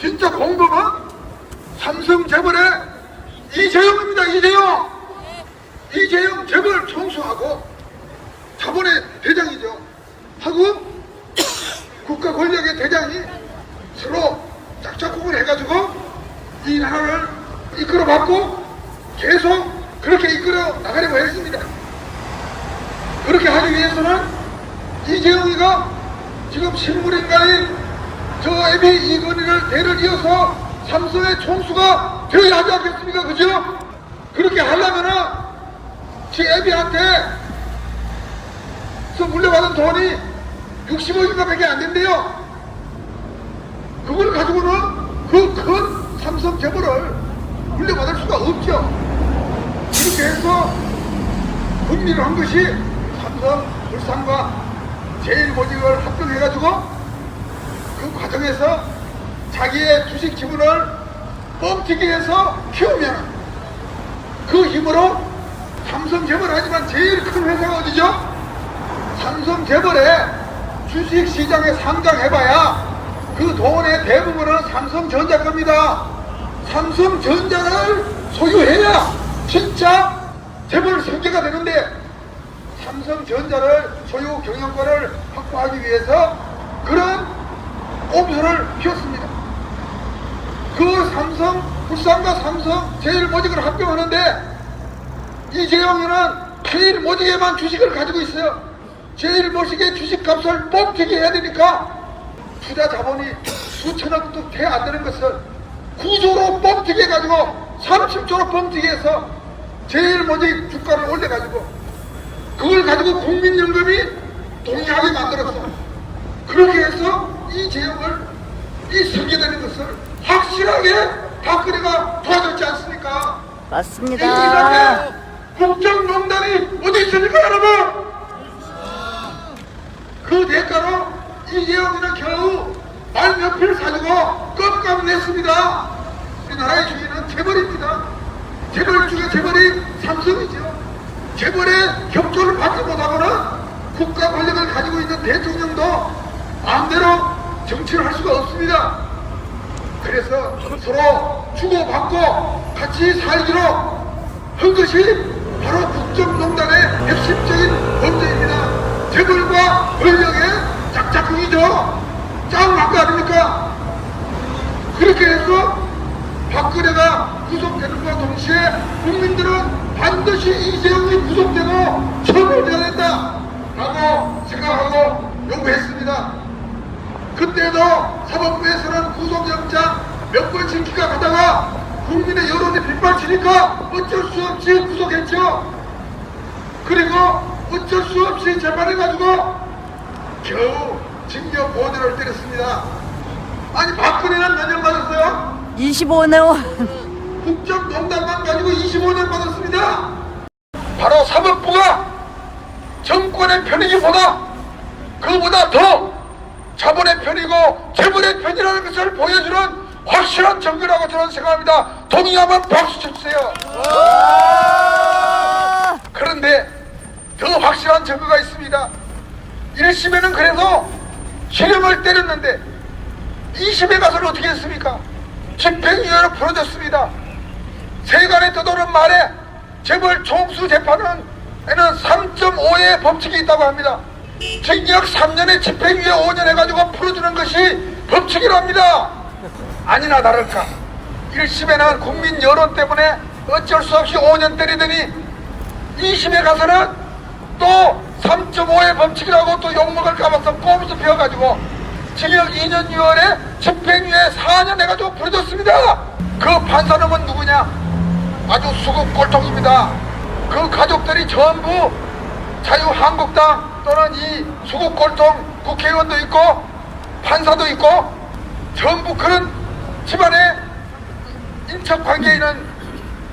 진짜 공범은 삼성 재벌의 이재용입니다. 이재용 재벌 총수하고 자본의 대장이죠. 하고 국가 권력의 대장이 서로 짝짝꿍을 해가지고 이 나라를 이끌어봤고 계속 그렇게 이끌어 나가려고 했습니다. 그렇게 하기 위해서는 이재용이가 지금 식물인간인 저 애비 이건희를 대를 이어서 삼성의 총수가 되어야 하지 않겠습니까? 그죠? 그렇게 하려면은 지 애비한테 물려받은 돈이 60억인가 밖에 안 된대요. 그걸 가지고는 그 큰 삼성 재벌을 물려받을 수가 없죠. 이렇게 해서 금리를 한 것이 삼성, 울산과 제일모직을 합병해가지고 그 과정에서 자기의 주식 지분을 뻥튀기 해서 키우면 그 힘으로 삼성 재벌 하지만 제일 큰 회사가 어디죠? 삼성 재벌에 주식시장에 상장해봐야 그 돈의 대부분은 삼성전자 겁니다. 삼성전자를 소유해야 진짜 재벌 승계가 되는데 삼성전자를 소유 경영권을 확보하기 위해서 그런 꼼수를 피웠습니다. 그 삼성, 울산과 삼성 제일모직을 합병하는데 이재용이는 제일모직에만 주식을 가지고 있어요. 제일모직의 주식값을 뻥튀기 해야 되니까 투자 자본이 수천억도 돼 안 되는 것을 9조로 뻥튀기 해가지고 30조로 뻥튀기 해서 제일모직 주가를 올려가지고 그걸 가지고 국민연금이 동의하게 만들었어. 그렇게 해서 이재용을 이 승계되는 것을 확실하게 박근혜가 도와줬지 않습니까? 이 맞습니다. 이상의 국정농단이 어디 있습니까, 여러분? 그 대가로 이재용이는 겨우 말 몇 필 사주고 껌값 냈습니다. 우리나라의 주인은 재벌입니다. 재벌 중에 재벌이 삼성이죠. 재벌의 협조를 받지 못하고는 국가 권력을 가지고 있는 대통령도 마음대로 정치를 할 수가 없습니다. 그래서 서로 주고받고 같이 살기로 한 것이 바로 국정농단의 핵심적인 범죄입니다. 재벌과 권력의 짝짝꿍이죠. 짱 거 아닙니까? 그렇게 해서 박근혜가 구속되는과 동시에 국민들은 반드시 이재용이 구속되고 처벌해야 된다라고 생각하고 요구했습니다. 그때도 사법부에서는 구속영장 몇 번씩 기각하다가 국민의 여론이 빗발치니까 어쩔 수 없이 구속했죠. 그리고 어쩔 수 없이 재판해가지고 겨우 징역 5년을 때렸습니다. 아니 박근혜는 몇 년 받았어요? 25년. 국정농단만 가지고 25년 받았습니다. 바로 사법부가 정권의 편이기보다 그보다 더 자본의 편이고 재벌의 편이라는 것을 보여주는 확실한 증거라고 저는 생각합니다. 동의하면 박수 쳐주세요. 그런데 더 확실한 증거가 있습니다. 1심에는 그래서 실형을 때렸는데 2심에 가서는 어떻게 했습니까? 집행유예로 풀어졌습니다. 세간에 떠도는 말에 재벌 총수 재판에는 3.5의 법칙이 있다고 합니다. 징역 3년에 집행유예 5년 해가지고 풀어주는 것이 법칙이랍니다. 아니나 다를까 1심에는 국민 여론 때문에 어쩔 수 없이 5년 때리더니 2심에 가서는 또 3.5의 법칙이라고 또 욕먹을까 봐서 꼼수 피워가지고 징역 2년 6월에 집행유예 4년 해가지고 풀어줬습니다. 그 판사놈은 누구냐? 아주 수급 꼴통입니다. 그 가족들이 전부 자유한국당 또는 이 수급 꼴통 국회의원도 있고 판사도 있고 전부 그런 집안에 인척관계에 있는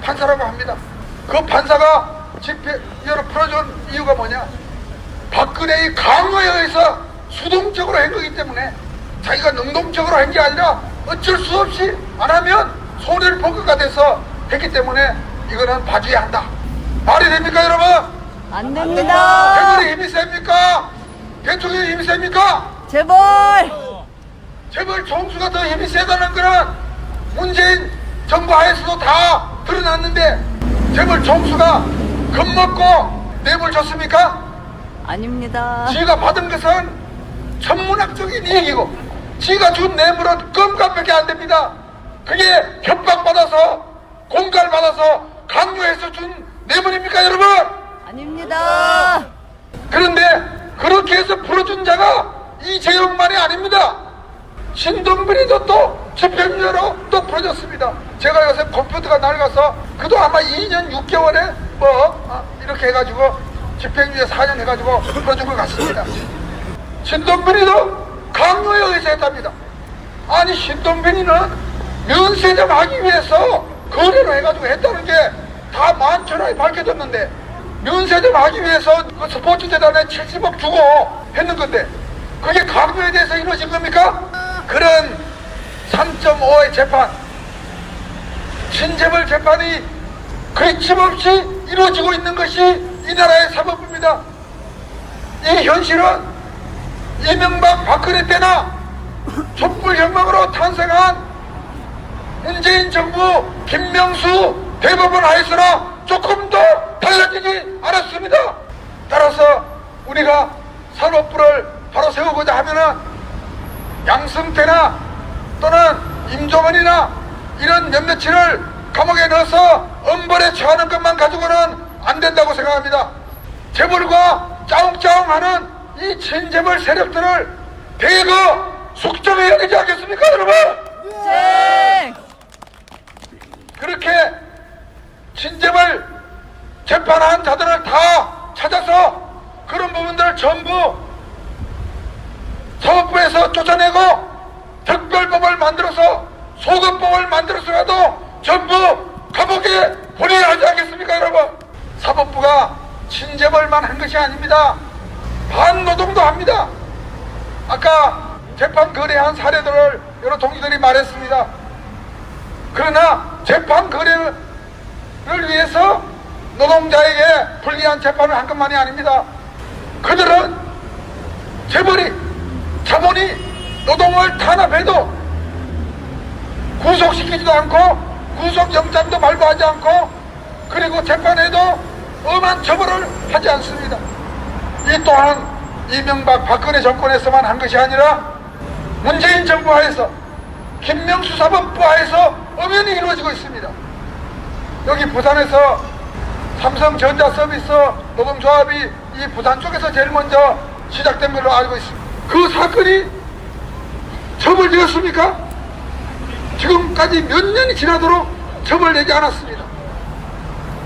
판사라고 합니다. 그 판사가 집행유예로 풀어준 이유가 뭐냐? 박근혜의 강요에 의해서 수동적으로 한 거기 때문에 자기가 능동적으로 한 게 아니라 어쩔 수 없이 안 하면 손해를 볼 것가 돼서 했기 때문에 이거는 봐줘야 한다. 말이 됩니까 여러분? 안 됩니다. 재벌의 힘이 셉니까? 대통령의 힘이 셉니까? 재벌. 재벌 총수가 더 힘이 세다는 거는 문재인 정부 하에서도 다 드러났는데 재벌 총수가 겁먹고 뇌물 줬습니까? 아닙니다. 지가 받은 것은 천문학적인 이익이고 지가 준 뇌물은 껌값밖에 안 됩니다. 그게 협박받아서 공갈받아서 강요해서 준 뇌물입니까 여러분? 아닙니다. 그런데 그렇게 해서 풀어준 자가 이재용만이 아닙니다. 신동빈이도 또 집행유예로 또 풀어졌습니다. 제가 요새 컴퓨터가 낡아서 그도 아마 2년 6개월에 이렇게 해가지고 집행유예 4년 해가지고 풀어준 것 같습니다. 신동빈이도 강요에 의해서 했답니다. 아니 신동빈이는 면세점 하기 위해서 거래를 해가지고 했다는 게 다 만천하에 밝혀졌는데 면세점 하기 위해서 그 스포츠재단에 70억 주고 했는 건데 그게 강요에 대해서 이루어진 겁니까? 그런 3.5의 재판 신재벌 재판이 거침없이 이루어지고 있는 것이 이 나라의 사법부입니다. 이 현실은 이명박 박근혜 때나 촛불혁명으로 탄생한 문재인 정부 김명수 대법원 하에서나 조금 더 달라지지 않았습니다. 따라서 우리가 사법부를 바로 세우고자 하면은 양승태나 또는 임종원이나 이런 몇몇을 감옥에 넣어서 엄벌에 처하는 것만 가지고는 안 된다고 생각합니다. 재벌과 짜웅짜웅하는 이 친재벌 세력들을 대거 숙청해야 되지 않겠습니까 여러분? 네. 그렇게 친재벌 재판한 자들을 다 찾아서 그런 부분들을 전부 사법부에서 쫓아내고 특별법을 만들어서 소급법을 만들어서라도 전부 감옥에 보내야 하지 않겠습니까, 여러분? 사법부가 친재벌만 한 것이 아닙니다. 반노동도 합니다. 아까 재판 거래한 사례들을 여러 동지들이 말했습니다. 그러나 재판 거래를 위해서 노동자에게 불리한 재판을 한 것만이 아닙니다. 그들은 재벌이 자본이 노동을 탄압해도 구속시키지도 않고 구속영장도 발부하지 않고 그리고 재판에도 엄한 처벌을 하지 않습니다. 이 또한 이명박 박근혜 정권에서만 한 것이 아니라 문재인 정부 하에서 김명수 사법부 하에서 엄연히 이루어지고 있습니다. 여기 부산에서 삼성전자서비스 노동조합이 이 부산 쪽에서 제일 먼저 시작된 걸로 알고 있습니다. 그 사건이 처벌되었습니까? 지금까지 몇 년이 지나도록 처벌되지 않았습니다.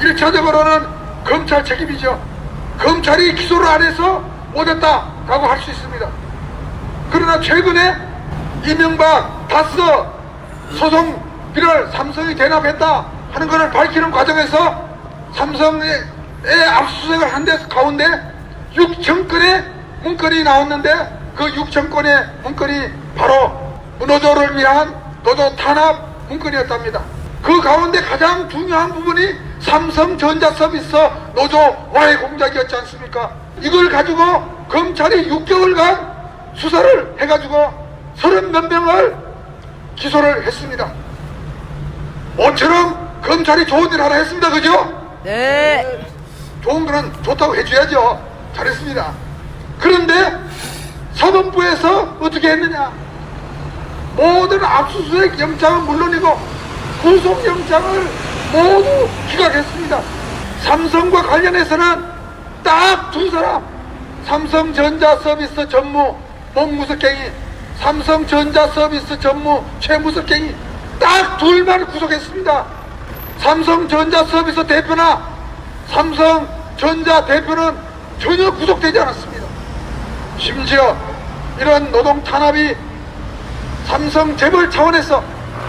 1차적으로는 검찰 책임이죠. 검찰이 기소를 안 해서 못했다라고 할 수 있습니다. 그러나 최근에 이명박 다스 소송비를 삼성이 대납했다 하는 것을 밝히는 과정에서 삼성의 압수수색을 한 데 가운데 6천 건의 문건이 나왔는데 그 6천 건의 문건이 바로 노조를 위한 노조 탄압 문건이었답니다. 그 가운데 가장 중요한 부분이 삼성전자 서비스 노조 와해 공작이었지 않습니까? 이걸 가지고 검찰이 6개월간 수사를 해가지고 30몇 명을 기소를 했습니다. 모처럼 검찰이 좋은 일 하나 했습니다. 그죠? 네. 좋은 거는 좋다고 해줘야죠. 잘했습니다. 그런데 사법부에서 어떻게 했느냐? 모든 압수수색 영장은 물론이고 구속영장을 모두 기각했습니다. 삼성과 관련해서는 딱 두 사람, 삼성전자 서비스 전무 몸무섭갱이, 삼성전자 서비스 전무 최무섭갱이 딱 둘만 구속했습니다. 삼성전자 서비스 대표나 삼성전자 대표는 전혀 구속되지 않았습니다. 심지어 이런 노동 탄압이 삼성 재벌 차원에서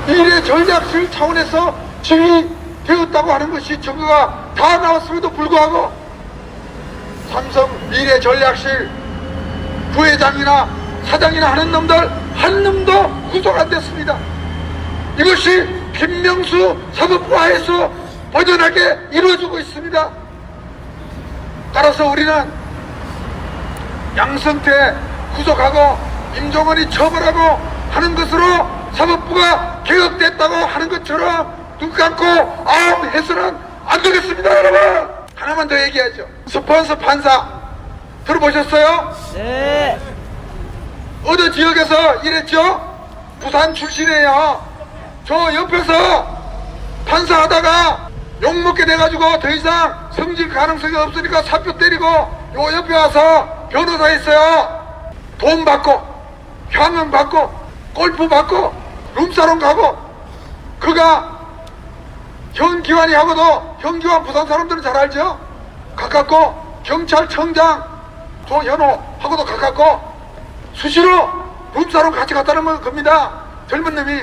미래 전략실 차원에서 지휘되었다고 하는 것이 증거가 다 나왔음에도 불구하고 삼성 미래 전략실 부회장이나 사장이나 하는 놈들 한 놈도 구속 안 됐습니다. 이것이 김명수 사법부 하에서 버전하게 이루어지고 있습니다. 따라서 우리는 양승태 구속하고 임종원이 처벌하고 하는 것으로 사법부가 개혁됐다고 하는 것처럼 눈 감고 아웅 해서는 안 되겠습니다. 여러분 하나만 더 얘기하죠. 스폰서 판사 들어보셨어요? 네. 어느 지역에서 일했죠? 부산 출신이에요. 저 옆에서 판사하다가 욕먹게 돼가지고 더 이상 승진 가능성이 없으니까 사표 때리고 요 옆에 와서 변호사 했어요. 돈 받고 향응 받고 골프 받고 룸사롱 가고 그가 현기환이하고도 현기환 부산 사람들은 잘 알죠? 가깝고 경찰청장 조현호하고도 가깝고 수시로 룸사롱 같이 갔다는 겁니다. 젊은 놈이.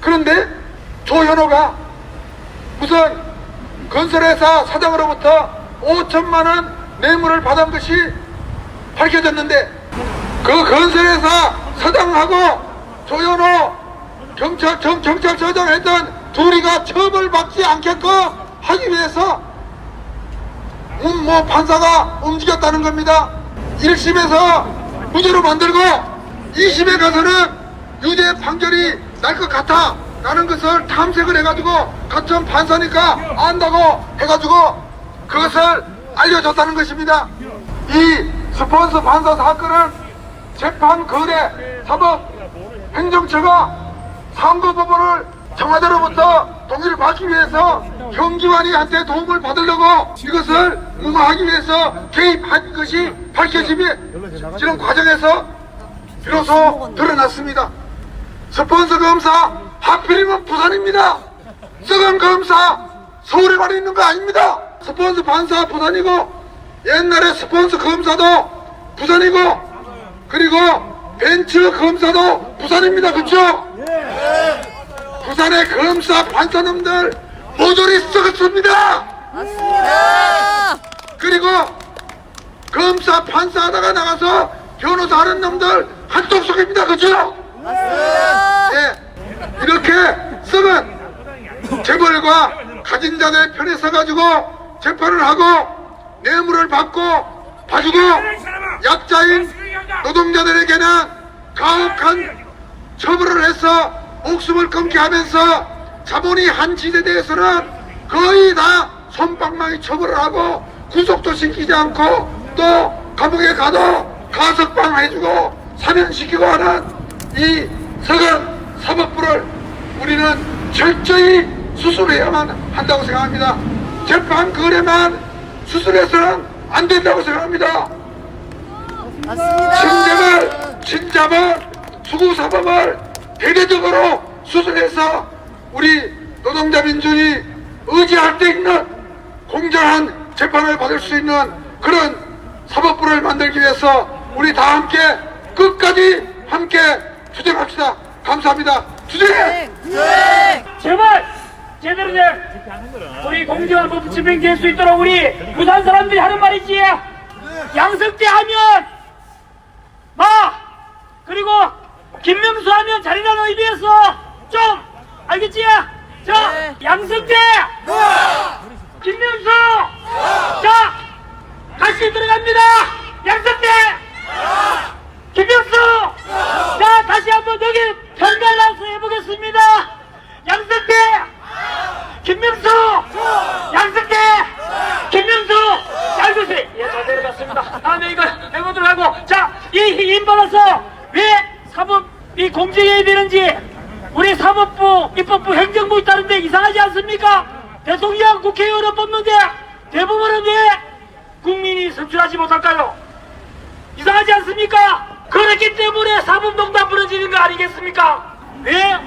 그런데 조현호가 무슨 건설회사 사장으로부터 5천만원 뇌물을 받은 것이 밝혀졌는데 그 건설회사 사장하고 조현호 경찰청장 했던 둘이가 처벌받지 않게끔 하기 위해서 판사가 움직였다는 겁니다. 1심에서 무죄로 만들고 2심에 가서는 유죄 판결이 날 것 같아 라는 것을 탐색을 해가지고 같은 판사니까 안다고 해가지고 그것을 알려줬다는 것입니다. 이 스폰서 판사 사건은 재판거래 사법 행정처가 상고법원을 청와대로부터 동의를 받기 위해서 현기환이한테 도움을 받으려고 이것을 무마하기 위해서 개입한 것이 밝혀지는 과정에서 비로소 드러났습니다. 스폰서 검사 하필이면 부산입니다. 썩은 검사 서울에만 있는 거 아닙니다. 스폰서 판사 부산이고 옛날에 스폰서 검사도 부산이고 그리고 벤츠 검사도 부산입니다. 그쵸? 부산의 검사 판사놈들 모조리 썩었습니다. 맞습니다. 그리고 검사 판사 하다가 나가서 변호사 하는 놈들 한통속입니다. 그죠? 맞습니다. 예, 이렇게 썩은 재벌과 가진 자들의 편에 서가지고 재판을 하고 뇌물을 받고 봐주고 약자인 노동자들에게는 가혹한 처벌을 해서 목숨을 끊게 하면서 자본이 한 지대대에서는 거의 다 솜방망이 처벌을 하고 구속도 시키지 않고 또 감옥에 가도 가석방 해주고 사면시키고 하는 이 썩은 사법부를 우리는 철저히 수술해야만 한다고 생각합니다. 재판 거래만 수술해서는 안 된다고 생각합니다. 맞습니다. 친자본, 수구사법을 대대적으로 수술해서 우리 노동자 민중이 의지할 때 있는 공정한 재판을 받을 수 있는 그런 사법부를 만들기 위해서 우리 다 함께 끝까지 함께 투쟁합시다. 감사합니다. 투쟁! 제발 제대로 된 우리 공정한 법 집행될 수 있도록 우리 부산 사람들이 하는 말이지. 양석대 하면 마 그리고 김명수 하면 자리라는 의미에서 좀 알겠지? 자 양석대 김명수 자 다시 들어갑니다. 양석대 김명수 자 다시 한번 여기 편갈라서 해보겠습니다. 양석대 김명수 양석대 김명수 잘 보세요. 예, 잘 내려갔습니다. 다음에 이걸 해보도록 하고 자 이 힘 받아서 왜 사법이 공정해야 되는지 우리 사법부 입법부 행정부 있다는데 이상하지 않습니까? 대통령 국회의원을 뽑는데 대부분은 왜 국민이 선출하지 못할까요? 이상하지 않습니까? 그렇기 때문에 사법농단 벌어지는 거 아니겠습니까? 왜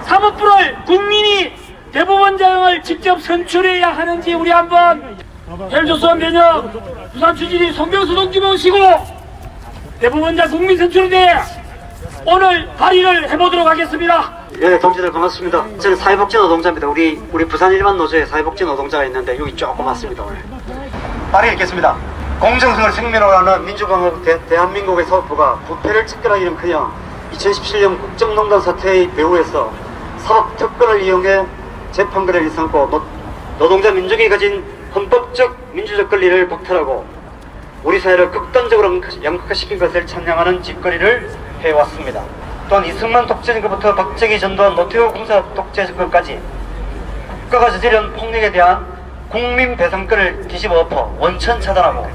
사법부를 국민이 대법원장을 직접 선출해야 하는지 우리 한번 헬조선 변형 부산 추진이 송병수 동지 모시고 대법원장 국민 선출에 대해 오늘 발의를 해보도록 하겠습니다. 예, 동지들 반갑습니다. 저는 사회복지 노동자입니다. 우리 부산 일반 노조에 사회복지 노동자가 있는데 여기 조금 왔습니다. 오늘 발의 읽겠습니다. 공정성을 생명으로 하는 민주공화국 대한민국의 사법부가 부패를 척결하기는커녕 2017년 국정농단 사태의 배후에서 사법 특권을 이용해 재판거래를 일삼고 노동자 민족이 가진 헌법적 민주적 권리를 박탈하고 우리 사회를 극단적으로 양극화시킨 것을 찬양하는 짓거리를 해왔습니다. 또한 이승만 독재 정권부터 박정희 전두환 노태우 공사 독재 정권까지 국가가 저지른 폭력에 대한 국민 배상권을 뒤집어 엎어 원천 차단하고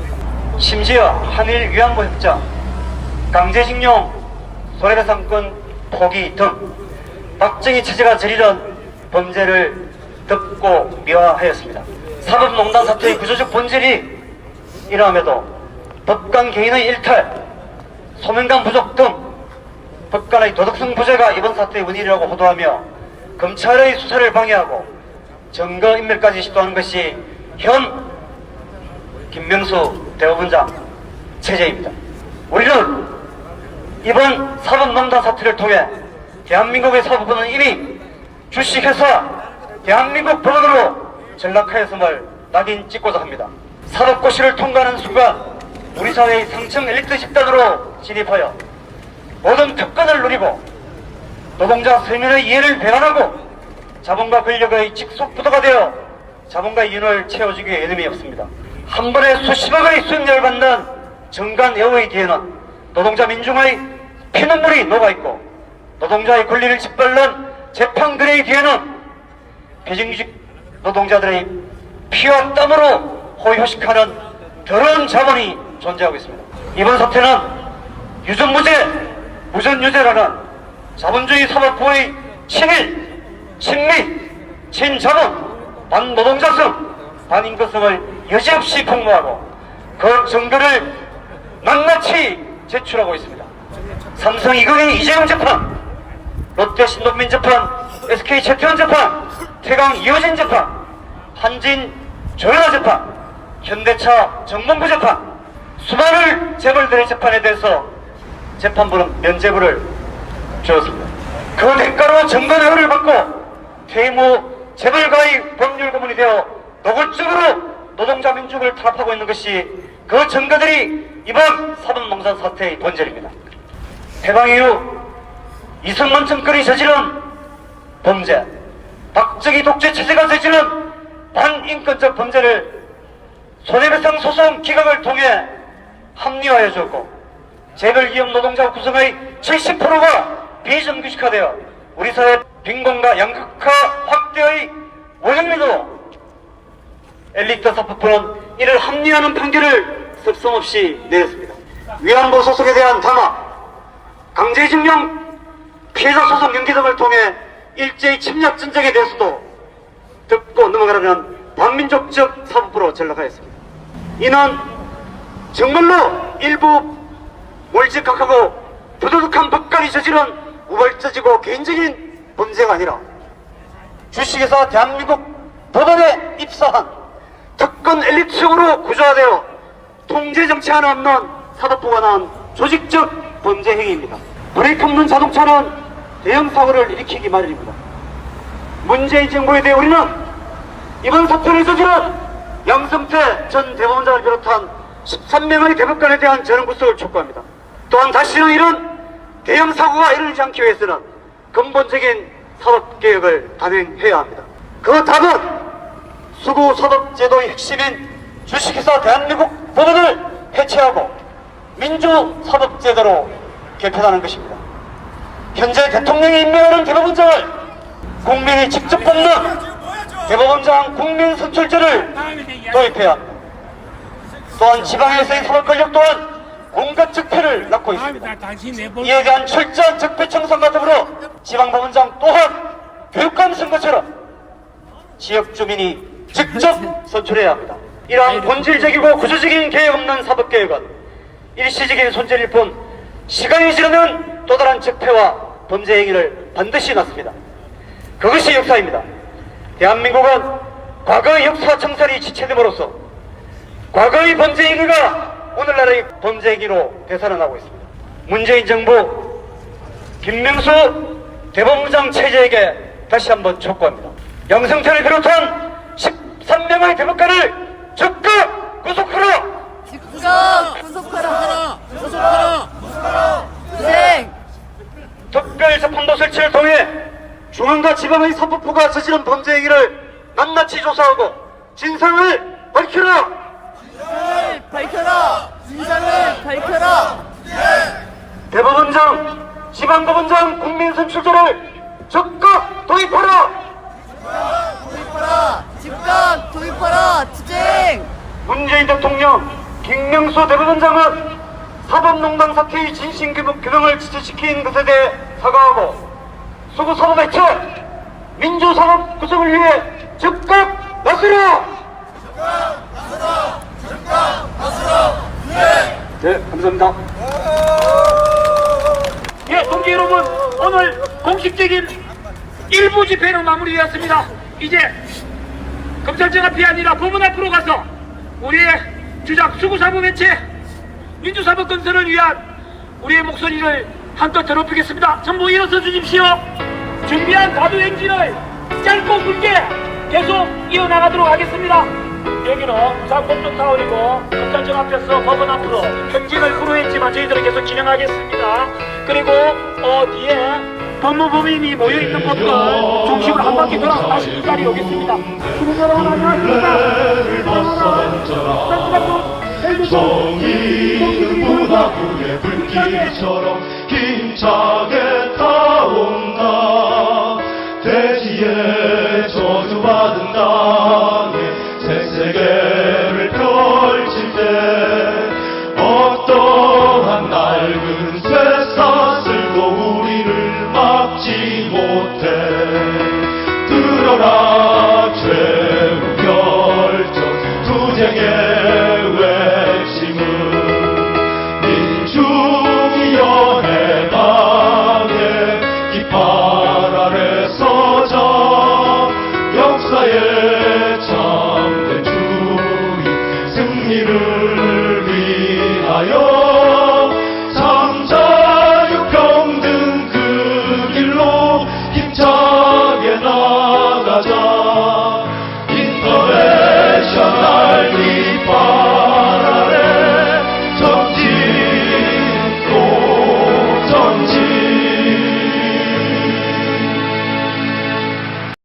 심지어 한일 위안부 협정, 강제징용, 손해배상권 포기 등 박정희 체제가 저지른 범죄를 덮고 미화하였습니다. 사법농단 사태의 구조적 본질이 이러함에도 법관 개인의 일탈, 소명감 부족 등 법관의 도덕성 부재가 이번 사태의 원인이라고 호도하며 검찰의 수사를 방해하고 증거인멸까지 시도하는 것이 현 김명수 대법원장 체제입니다. 우리는 이번 사법농단 사태를 통해 대한민국의 사법부는 이미 주식회사 대한민국 법원으로 전락하였음을 낙인 찍고자 합니다. 사법고시를 통과하는 순간 우리 사회의 상층 엘리트 집단으로 진입하여 모든 특권을 누리고 노동자 서민의 이해를 배반하고 자본과 권력의 직속부도가 되어 자본과 이윤을 채워주기 위해 이름이 없습니다. 한 번에 수십억의 수익률을 받는 정관 애호의 뒤에는 노동자 민중의 피눈물이 녹아있고 노동자의 권리를 짓밟는 재판거래의 뒤에는 비정규직 노동자들의 피와 땀으로 호의호식하는 더러운 자본이 존재하고 있습니다. 이번 사태는 유전무죄, 무전유죄라는 자본주의 사법부의 친일, 친미, 친자본, 반노동자성, 반인권성을 여지없이 폭로하고 그 증거를 낱낱이 제출하고 있습니다. 삼성 이건희 이재용 재판, 롯데 신동민 재판, SK 최태원 재판, 태강 이호진 재판, 한진 조현아 재판, 현대차 정몽구 재판, 수많은 재벌들의 재판에 대해서 재판부는 면죄부를 주었습니다. 그 대가로 정관회의를 받고 퇴임 후 재벌가의 법률 고문이 되어 노골적으로 노동자 민족을 탄압하고 있는 것이 그 증거들이 이번 사법농단 사태의 본질입니다. 해방 이후 이승만 정권이 저지른 범죄, 박정희 독재 체제가 저지른 반인권적 범죄를 손해배상 소송 기각을 통해 합리화해 줬고 재벌기업 노동자 구성의 70%가 비정규직화되어 우리 사회 빈곤과 양극화 확대의 원형미도 엘리트 사법부는 이를 합리화하는 판결을 습성없이 내렸습니다. 위안부 소송에 대한 담화, 강제징용 피해자 소송 연기 등을 통해 일제히 침략 전쟁에 대해서도 듣고 넘어가려는 반민족적 사법부로 전락하였습니다. 이는 정말로 일부 몰직각하고 부도덕한 법관이 저지른 우발적이고 개인적인 범죄가 아니라 주식회사 대한민국 법원에 입사한 특권 엘리트층으로 구조화되어 통제정치 하나 없는 사법부가 낳은 조직적 범죄 행위입니다. 브레이크 없는 자동차는 대형 사고를 일으키기 마련입니다. 문재인 정부에 대해 우리는 이번 사건을 저지른 양성태 전 대법원장을 비롯한 13명의 대법관에 대한 전원구속을 촉구합니다. 또한 다시는 이런 대형 사고가 일어나지 않기 위해서는 근본적인 사법개혁을 단행해야 합니다. 그 답은 수구사법제도의 핵심인 주식회사 대한민국 법원을 해체하고 민주사법제도로 개편하는 것입니다. 현재 대통령이 임명하는 대법원장을 국민이 직접 뽑는 대법원장 국민선출제를 도입해야 합니다. 또한 지방에서의 사법권력 또한 온갖 적폐를 낳고 있습니다. 이에 대한 철저한 적폐 청산과 더불어 지방법원장 또한 교육감 선거처럼 지역 주민이 직접 선출해야 합니다. 이러한 본질적이고 구조적인 개혁 없는 사법개혁은 일시적인 손질일 뿐 시간이 지나면 또 다른 적폐와 범죄 행위를 반드시 낳습니다. 그것이 역사입니다. 대한민국은 과거의 역사 청산이 지체됨으로써 과거의 범죄 행위가 오늘날의 범죄 행위로 되살아나고 있습니다. 문재인 정부 김명수 대법원장 체제에게 다시 한번 촉구합니다. 양성태를 비롯한 13명의 대법관을 적극 구속하라! 즉각 구속하라! 구속하라! 투쟁! 특별재판부 설치를 통해 중앙과 지방의 사법부가 저지른 범죄 행위를 낱낱이 조사하고 진상을 밝혀라! 진상을 밝혀라! 진상을 밝혀라! 대법원장, 지방법원장 국민선출제를 적극 도입하라! 도입하라! 즉각 도입하라! 투쟁! 문재인 대통령, 김명수 대법원장은 사법농단 사태의 진실규명을 지체시킨 것에 대해 사과하고 수구사법 해체, 민주사법 구성을 위해 적극 나서라! 네, 감사합니다. 예, 동지 여러분, 오늘 공식적인 일부 집회는 마무리되었습니다. 이제 검찰청 앞이 아니라 법원 앞으로 가서 우리의 주작 수구사법 해체, 민주사법 건설을 위한 우리의 목소리를 한껏 더럽히겠습니다. 전부 일어서 주십시오. 준비한 가도 행진을 짧고 굵게 계속 이어나가도록 하겠습니다. 여기는 부산법조타운이고 검찰청 앞에서 법원 앞으로 행진을 구루했지만 저희들은 계속 진행하겠습니다. 그리고 뒤에 법무법인이 모여있는 곳들 중심으로 한 바퀴 돌아 다시 이 자리에 오겠습니다. 수고 여러분 안녕하십니까. 정의는 무화국의 불길처럼 힘차게 타온다. 대지에 저주받은다.